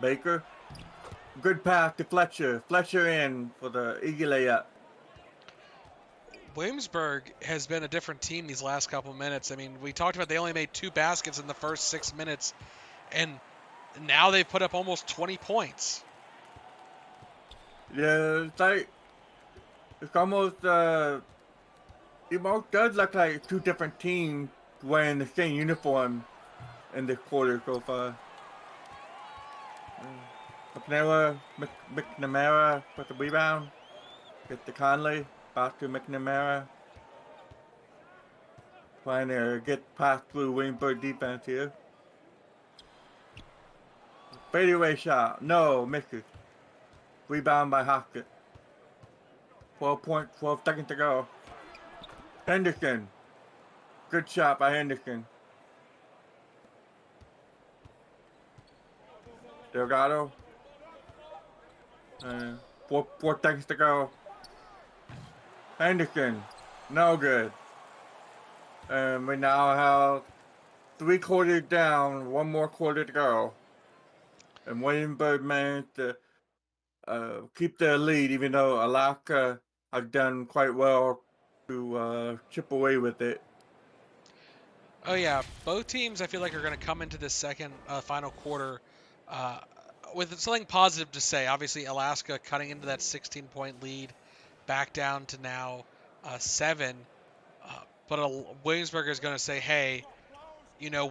Baker. Good pass to Fletcher. Fletcher in for the easy layup. Williamsburg has been a different team these last couple minutes. I mean, we talked about they only made 2 baskets in the first 6 minutes, and now they've put up almost 20 points. Yeah, it's almost it does look like 2 different teams wearing the same uniform in this quarter so far. McNamara with the rebound. Get to Conley. Back to McNamara. Trying to get past through Waynesburg defense here. Fadeaway shot. No, misses. Rebound by Hoskett. 12 seconds to go. Henderson. Good shot by Henderson. Delgado. 4 seconds to go. Henderson. No good. And we now have 3 quarters down, 1 more quarter to go. And Williamsburg managed to keep their lead, even though Alaska has done quite well to chip away with it. Oh yeah, both teams I feel like are going to come into this second final quarter uh, with something positive to say. Obviously, Alaska cutting into that 16-point lead, back down to now 7. But Williamsburg is going to say, hey,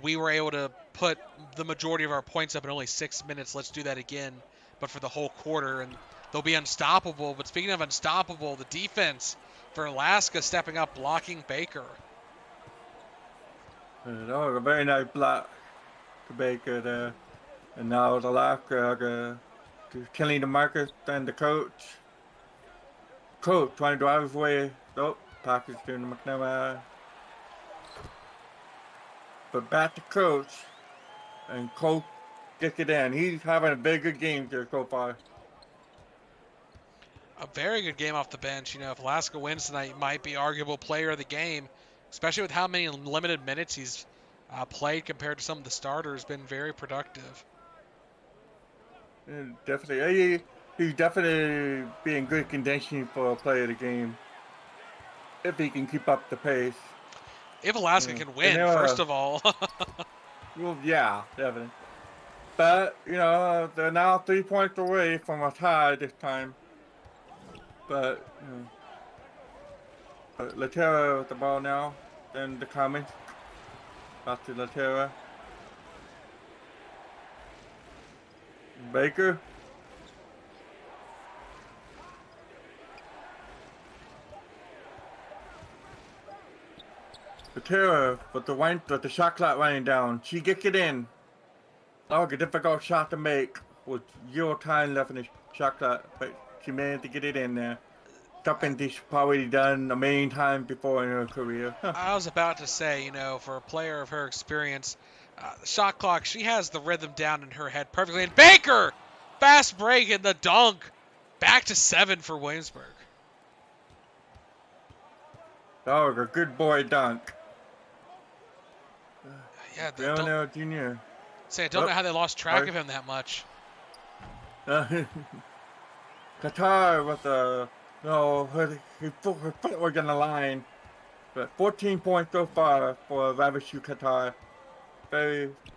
we were able to put the majority of our points up in only 6 minutes. Let's do that again, but for the whole quarter, and they'll be unstoppable. But speaking of unstoppable, the defense for Alaska stepping up, blocking Baker. That was a very nice block to Baker there. And now Alaska killing the Marcus and the coach. Coach trying to drive his way. Nope, pockets to McNamara. But back to coach. And coach gets it in. He's having a very good game here so far. A very good game off the bench. If Alaska wins tonight, he might be arguable player of the game, especially with how many limited minutes he's played compared to some of the starters. Been very productive. Yeah, definitely. He's definitely being good condition for a player of the game. If he can keep up the pace. If Alaska can And win, first of all. Well, yeah, definitely. But, they're now 3 points away from a tie this time. But, Laterra with the ball now. Then the comments. Back to Laterra. Baker. Laterra with the shot clock running down. She gets it in. Oh, a difficult shot to make with 0 time left in the shot clock, but she managed to get it in there. Something she's probably done a million times before in her career. I was about to say, for a player of her experience, the shot clock, she has the rhythm down in her head perfectly. And Baker! Fast break and the dunk. Back to 7 for Williamsburg. Oh, a good boy dunk. Yeah, Leonel Jr. I don't know how they lost track of him that much. Qatar with her foot was on the line. But 14 points so far for Ravishou Qatar.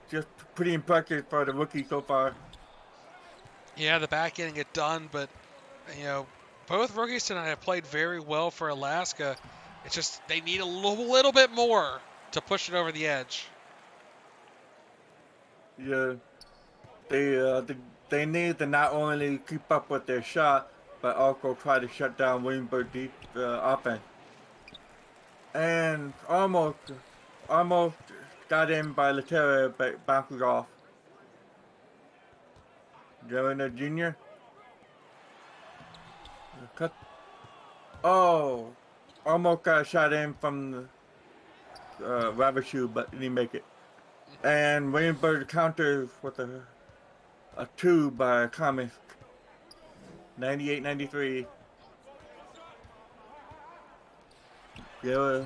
Just pretty impressive for the rookie so far. Yeah, the back getting it done, but both rookies tonight have played very well for Alaska. It's just they need a little bit more to push it over the edge. Yeah, they need to not only keep up with their shot, but also try to shut down Williamsburg deep offense. And almost got in by Laterra, but bounces off. Governor Jr. Cut. Oh, almost got a shot in from Ravishou, but didn't make it. And Williamsburg counters with a 2 by Thomas. 98-93. Yeah,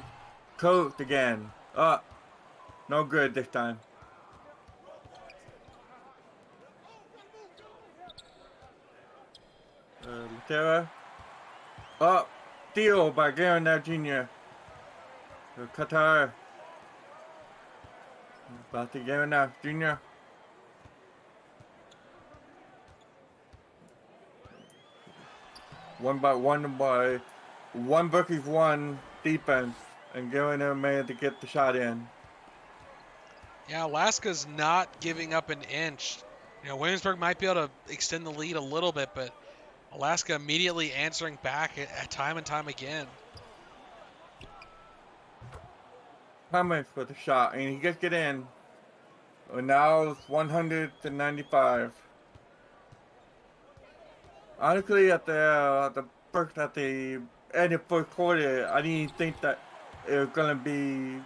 coach again. No good this time. Laterra. Steal by Garner Jr. Qatar. About to Garner Jr. One by one versus one defense, and Garner managed to get the shot in. Yeah, Alaska's not giving up an inch. Williamsburg might be able to extend the lead a little bit, but Alaska immediately answering back at time and time again. Coming for the shot, and he gets it in. And now it's 100-95. Honestly, at the end of first quarter, I didn't think that it was gonna be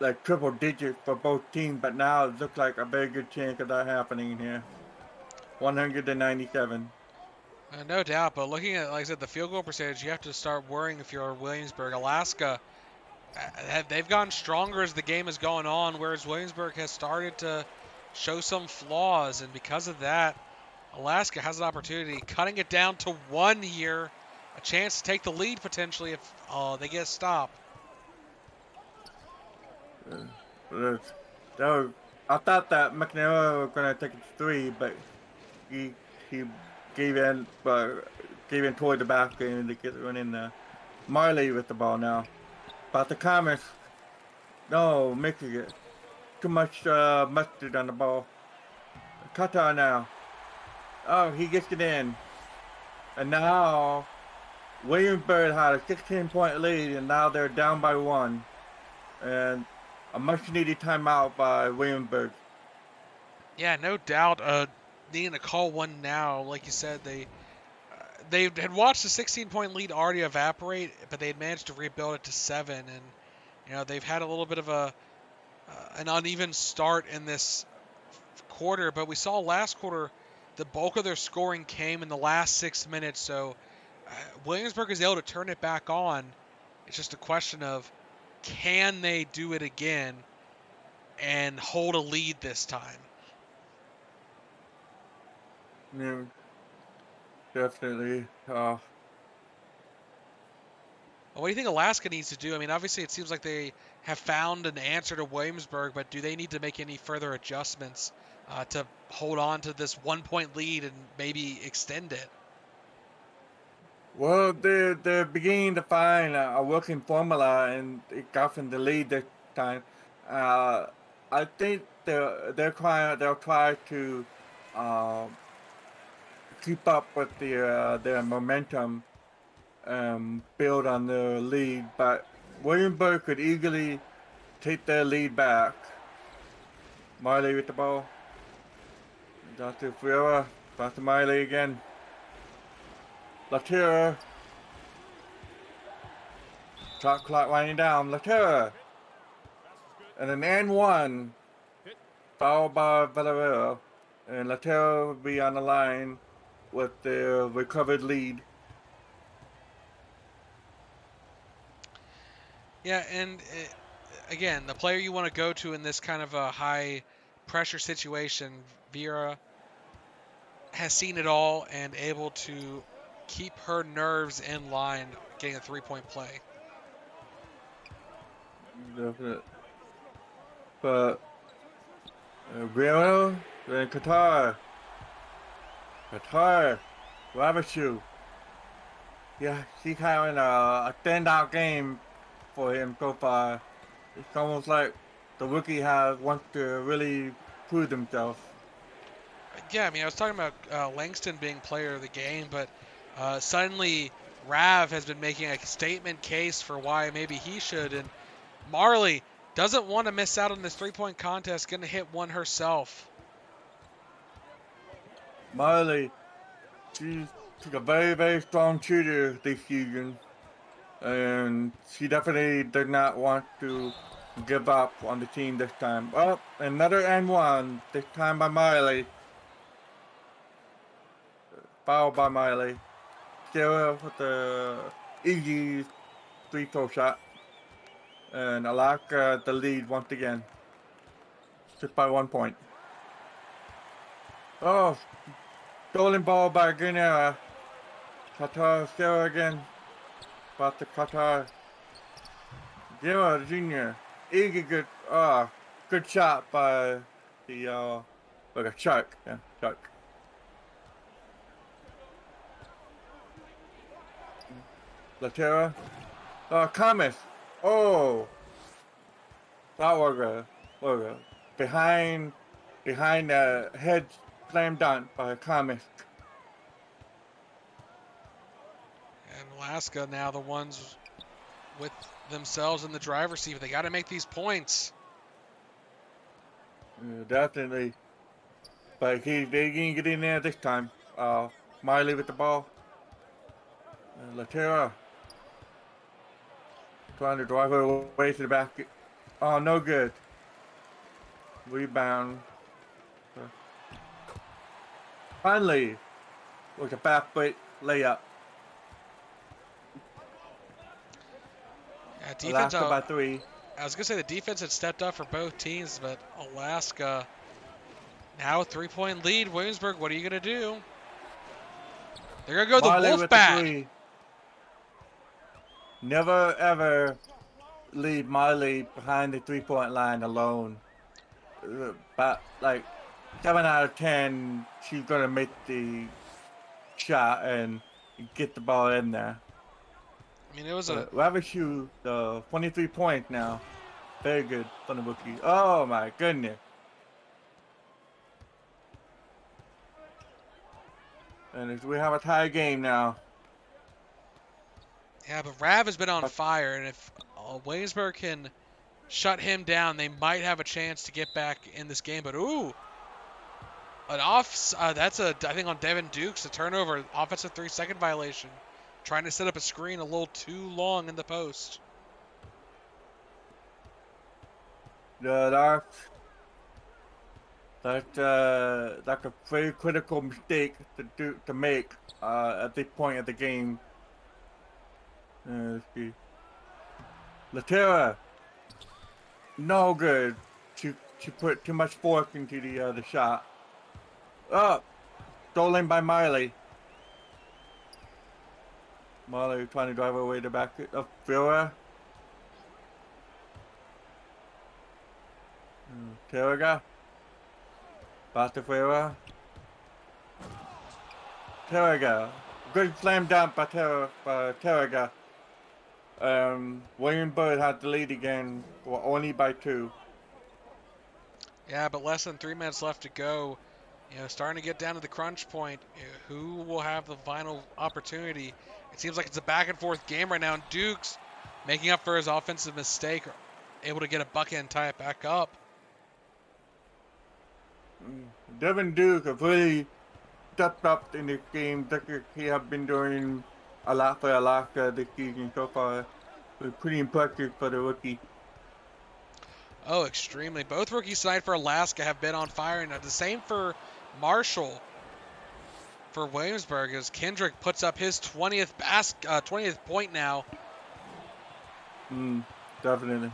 like triple digits for both teams, but now it looks like a very good chance of that happening here. 197. No doubt, but looking at, like I said, the field goal percentage, you have to start worrying if you're Williamsburg. Alaska, they've gotten stronger as the game has gone on, whereas Williamsburg has started to show some flaws, and because of that, Alaska has an opportunity, cutting it down to one here, a chance to take the lead potentially if they get a stop. Uh, that was, I thought that McNamara was gonna take it to three, but he he gave in, gave in toward the back and they get run in there. Marley with the ball now. About the comments, no, mixing it. Too much mustard on the ball. Qatar now. Oh, he gets it in. And now Williamsburg had a 16-point lead, and now they're down by one. And a much needed timeout by Williamsburg. Yeah, no doubt. Needing to call one now, like you said, they had watched the 16-point lead already evaporate, but they had managed to rebuild it to 7, and they've had a little bit of an uneven start in this quarter. But we saw last quarter the bulk of their scoring came in the last 6 minutes, so Williamsburg is able to turn it back on. It's just a question of can they do it again and hold a lead this time. Yeah, definitely. What do you think Alaska needs to do? I mean, obviously, it seems like they have found an answer to Williamsburg, but do they need to make any further adjustments to hold on to this 1 point lead and maybe extend it? Well, they're beginning to find a working formula, and it got them the lead this time. Uh, I think they'll try to uh, keep up with their momentum, build on their lead, but Williamsburg could easily take their lead back. Miley with the ball. Dr. Ferreira, back to Miley again. Latira. Shot clock winding down. Latira. And an and one. Foul by Villarreal. And Latira will be on the line with their recovered lead. Yeah, and again, the player you want to go to in this kind of a high pressure situation, Vera has seen it all and able to keep her nerves in line, getting a 3 point play. Definite. But Villarreal and Qatar. Qatar. Ravashu. Yeah, he's having a standout game for him so far. It's almost like the rookie wants to really prove himself. Yeah, I mean, I was talking about Langston being player of the game, but suddenly Rav has been making a statement case for why maybe he should, and Marley doesn't want to miss out on this 3 point contest, going to hit one herself. Miley, she's a very, very strong shooter this season, and she definitely did not want to give up on the team this time. Oh, another and one, this time by Miley. Foul by Miley. Still with the easy three-throw shot. And Alaska the lead once again. Just by 1 point. Oh, stolen ball by Guinea. Qatar still again. About the Qatar. Guinea Jr. Easy good, good shot by the, like a shark. Yeah, shark. Latera. Kamis. Oh, that was good. Well, behind a head slam dunk by Thomas. And Alaska now the ones with themselves in the driver's seat. They got to make these points. Definitely. But they didn't get in there this time. Miley with the ball. Latera trying to drive her away to the basket. Oh, no good. Rebound. Finally, with a back foot layup. Yeah, defense. Alaska by 3. I was gonna say the defense had stepped up for both teams, but Alaska now a 3-point lead. Williamsburg, what are you gonna do? They're gonna go the Miley wolf with the bat. 3. Never ever leave Miley behind the 3-point line alone. But like 7 out of 10, she's gonna make the shot and get the ball in there. I mean, it was a But Ravishu, the 23 points now. Very good from the rookie. Oh my goodness. And we have a tie game now. yeah, but Rav has been on fire, and if Williamsburg can shut him down, they might have a chance to get back in this game. But ooh, that's I think on Devin Dukes, a turnover, offensive 3-second violation, trying to set up a screen a little too long in the post. That's a very critical mistake to make at this point of the game. Let's see. Latera, no good. She put too much force into the shot. Oh, stolen by Miley. Miley trying to drive away the back of Vera. Terraga. Back to Vera. Terraga. Good slam dunk by Terraga. Williamsburg had the lead again, only by 2. Yeah, but less than 3 minutes left to go. Starting to get down to the crunch point. Who will have the final opportunity? It seems like it's a back and forth game right now. And Dukes, making up for his offensive mistake, able to get a bucket and tie it back up. Devin Duke have really stepped up in this game. He have been doing a lot for Alaska this season so far. It's pretty impressive for the rookie. Oh, extremely. Both rookies tonight for Alaska have been on fire, and the same for Marshall for Williamsburg as Kendrick puts up his 20th point now. Definitely.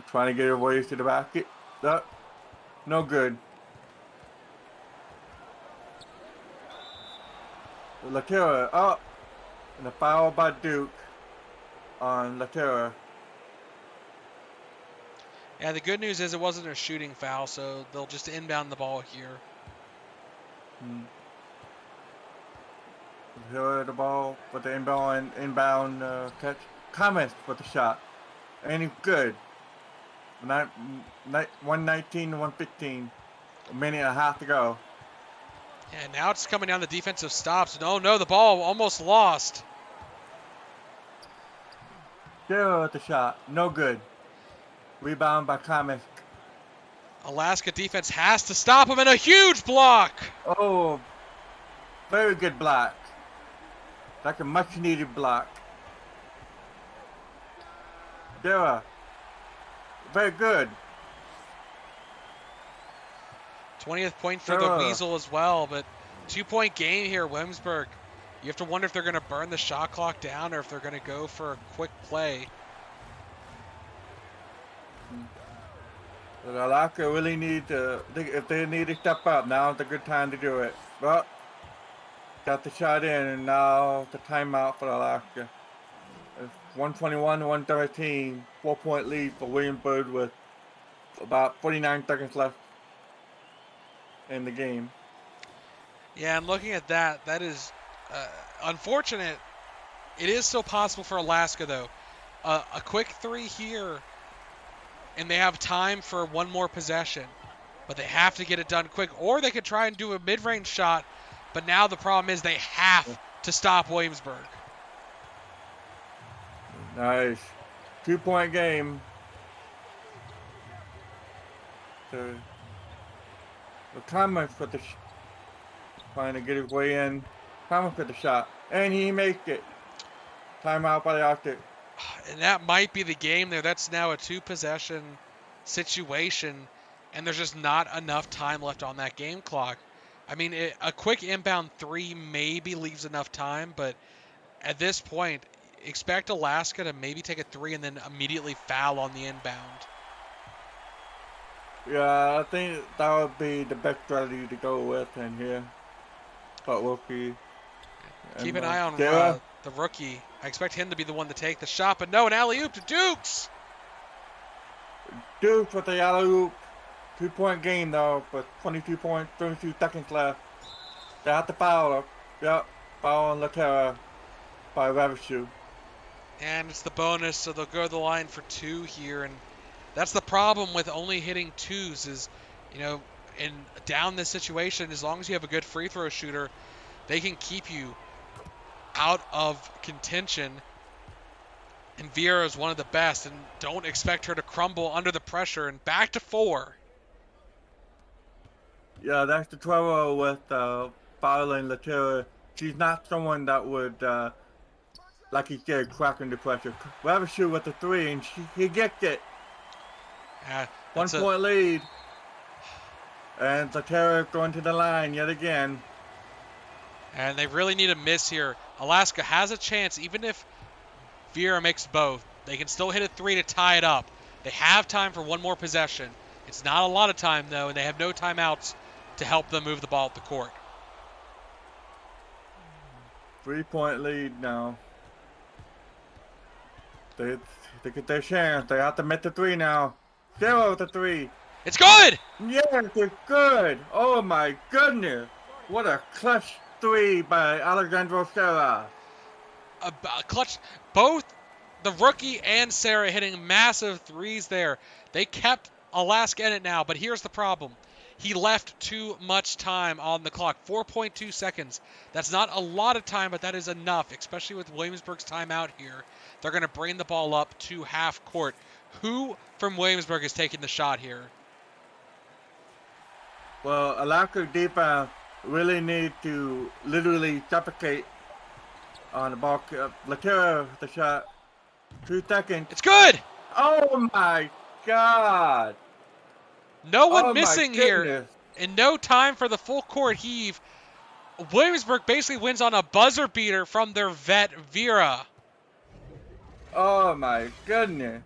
Trying to get away to the basket. No good. Latera up. And a foul by Duke on Latera. Yeah, the good news is it wasn't a shooting foul, so they'll just inbound the ball here. Latera the ball with the inbound catch. Thomas with the shot. And he's good. 119 to 115. A minute and a half to go. And now it's coming down the defensive stops. No, the ball almost lost. Zero at the shot. No good. Rebound by Thomas. Alaska defense has to stop him, and a huge block. Oh, very good block. Like a much needed block. Dara. Very good. 20th point for the Weasel as well, but 2-point game here, Williamsburg. You have to wonder if they're going to burn the shot clock down or if they're going to go for a quick play. But Alaska really if they need to step up, now's a good time to do it. But got the shot in, and now the timeout for Alaska. It's 121 to 113, 4-point lead for Williamsburg with about 49 seconds left in the game. Yeah, and looking at that is unfortunate. It is still possible for Alaska, though. a quick three here, and they have time for one more possession. But they have to get it done quick, or they could try and do a mid-range shot. But now the problem is they have to stop Williamsburg. Nice. 2-point game. The, the Thomas with the trying to get his way in. Thomas with the shot, and he makes it. Timeout by the Arctic. And that might be the game there. That's now a two-possession situation, and there's just not enough time left on that game clock. I mean, a quick inbound three maybe leaves enough time, but at this point, expect Alaska to maybe take a three and then immediately foul on the inbound. Yeah, I think that would be the best strategy to go with in here. But we'll see. Keep And an eye on Sarah, the rookie. I expect him to be the one to take the shot, but no, an alley-oop to Dukes! Dukes with the alley-oop. 2-point game though, but 22 points, 32 seconds left. They have to foul. Yep, foul on Laterra by Ravishu. And it's the bonus, so they'll go to the line for two here, and that's the problem with only hitting twos is, in down this situation, as long as you have a good free throw shooter, they can keep you out of contention. And Vieira is one of the best, and don't expect her to crumble under the pressure. And back to four. Yeah, that's the trouble with fouling Laterra. She's not someone that would, like you said, crack under pressure. Ravishu with the three, and he gets it. One That's point lead. And Laterra going to the line yet again. And they really need a miss here. Alaska has a chance, even if Vieira makes both. They can still hit a three to tie it up. They have time for one more possession. It's not a lot of time, though, and they have no timeouts to help them move the ball up the court. 3-point lead now. They get their chance. They have to make the three now. 0 with the three. It's good! Yes, it's good. Oh my goodness. What a clutch three by Alexandro Serra. A clutch. Both the rookie and Sarah hitting massive threes there. They kept Alaska in it now, but here's the problem. He left too much time on the clock. 4.2 seconds. That's not a lot of time, but that is enough, especially with Williamsburg's timeout here. They're going to bring the ball up to half court. Who from Williamsburg is taking the shot here? Well, Alaska defense really need to literally suffocate on the ball. Laterra, the shot. 2 seconds. It's good! Oh my God. No one missing here. And no time for the full court heave. Williamsburg basically wins on a buzzer beater from their vet, Vieira. Oh my goodness.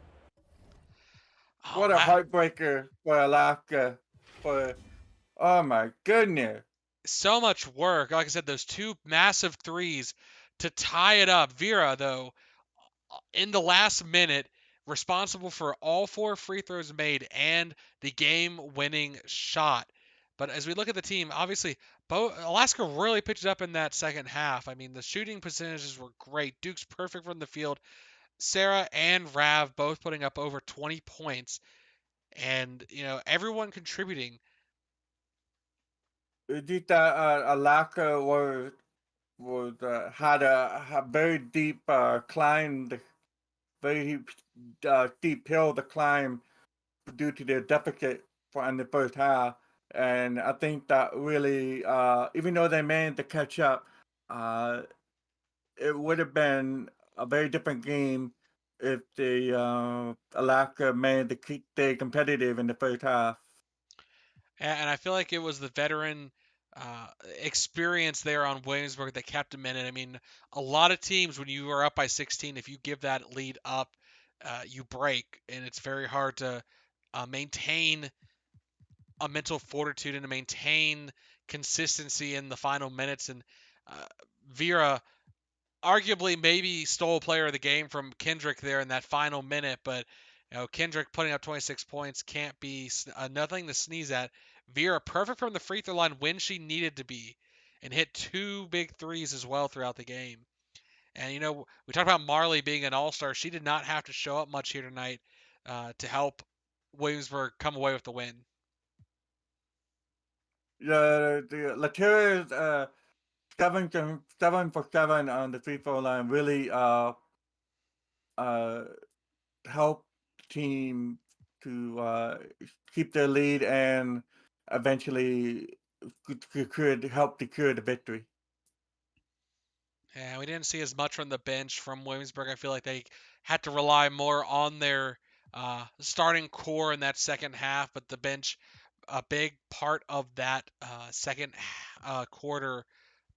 What a heartbreaker for Alaska. Oh my goodness. So much work. Like I said, those two massive threes to tie it up. Vieira, though, in the last minute, responsible for all four free throws made and the game-winning shot. But as we look at the team, obviously, Alaska really picked it up in that second half. I mean, the shooting percentages were great. Duke's perfect from the field. Sarah and Rav both putting up over 20 points. And, everyone contributing. Just that Alaska had a very deep climb, very steep hill to climb due to their deficit in the first half. And I think that really, even though they managed to catch up, it would have been a very different game if the Alaska managed to keep stay competitive in the first half. And I feel like it was the veteran experience there on Williamsburg that kept them in it. I mean, a lot of teams, when you are up by 16, if you give that lead up, you break. And it's very hard to maintain a mental fortitude and to maintain consistency in the final minutes. And Vera arguably maybe stole player of the game from Kendrick there in that final minute, but Kendrick putting up 26 points can't be nothing to sneeze at. Vera perfect from the free throw line when she needed to be, and hit two big threes as well throughout the game. And we talked about Marley being an all-star. She did not have to show up much here tonight to help Williamsburg come away with the win. The Latera's 7 for 7 on the free throw line really uh help the team to keep their lead and eventually could help secure the victory. Yeah, we didn't see as much from the bench from Williamsburg. I feel like they had to rely more on their starting core in that second half, but the bench, a big part of that second quarter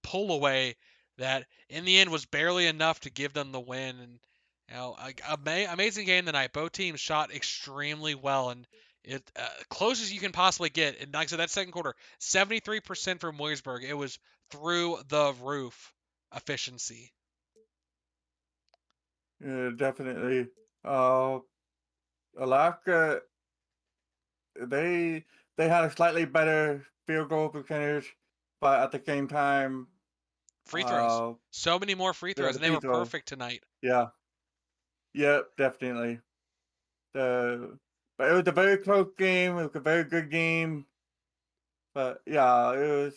pull away that in the end was barely enough to give them the win. And amazing game tonight. Both teams shot extremely well and it close as you can possibly get. And like I said, that second quarter, 73% from Williamsburg. It was through the roof efficiency. Yeah, definitely. Uh, Alaska, they they had a slightly better field goal percentage, but at the same time, Free throws. uh, So many more free throws, the and they free were throw, perfect tonight. yeah, yep, definitely. The but it was a very close game. It was a very good game, but yeah, it was.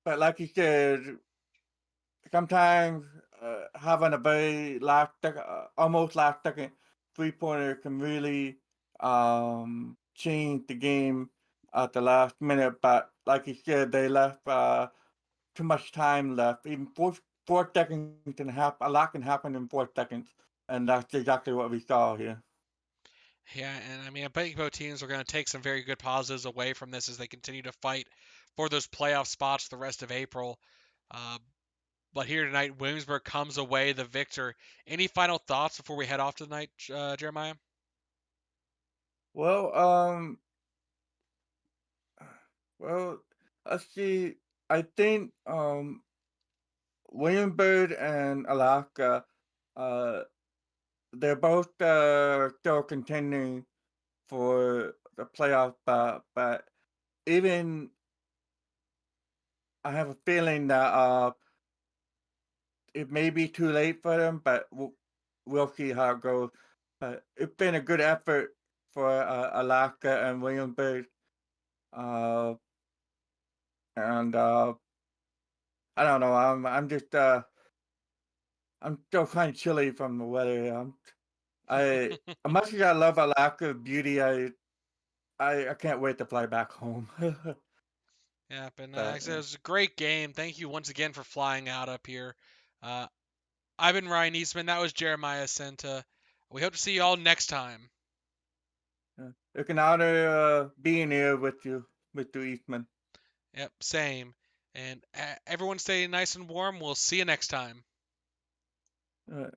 But like you said, sometimes having a very almost last second 3 pointer can really change the game at the last minute. But like you said, they left too much time left. Even 4 seconds can happen. A lot can happen in 4 seconds, and that's exactly what we saw here. Yeah, and I mean, I think both teams are going to take some very good positives away from this as they continue to fight for those playoff spots the rest of April. Uh, but here tonight, Williamsburg comes away the victor. Any final thoughts before we head off tonight, Jeremiah? Well, well, let's see. I think Williamsburg and Alaska. Uh, they're both still contending for the playoff spot, but even I have a feeling that it may be too late for them, but we'll see how it goes. But it's been a good effort for Alaska and Williamsburg, uh, and I don't know. I'm still kind of chilly from the weather. I as much as I love Alaska's beauty, I can't wait to fly back home. Yeah, and like I But said, it yeah. was a great game. Thank you once again for flying out up here. Uh, I've been Ryan Eastman. That was Jeremiah Senta. We hope to see you all next time. Yeah. It's an honor being here with you, Mr. Eastman. Yep, same. And everyone stay nice and warm. We'll see you next time. Uh,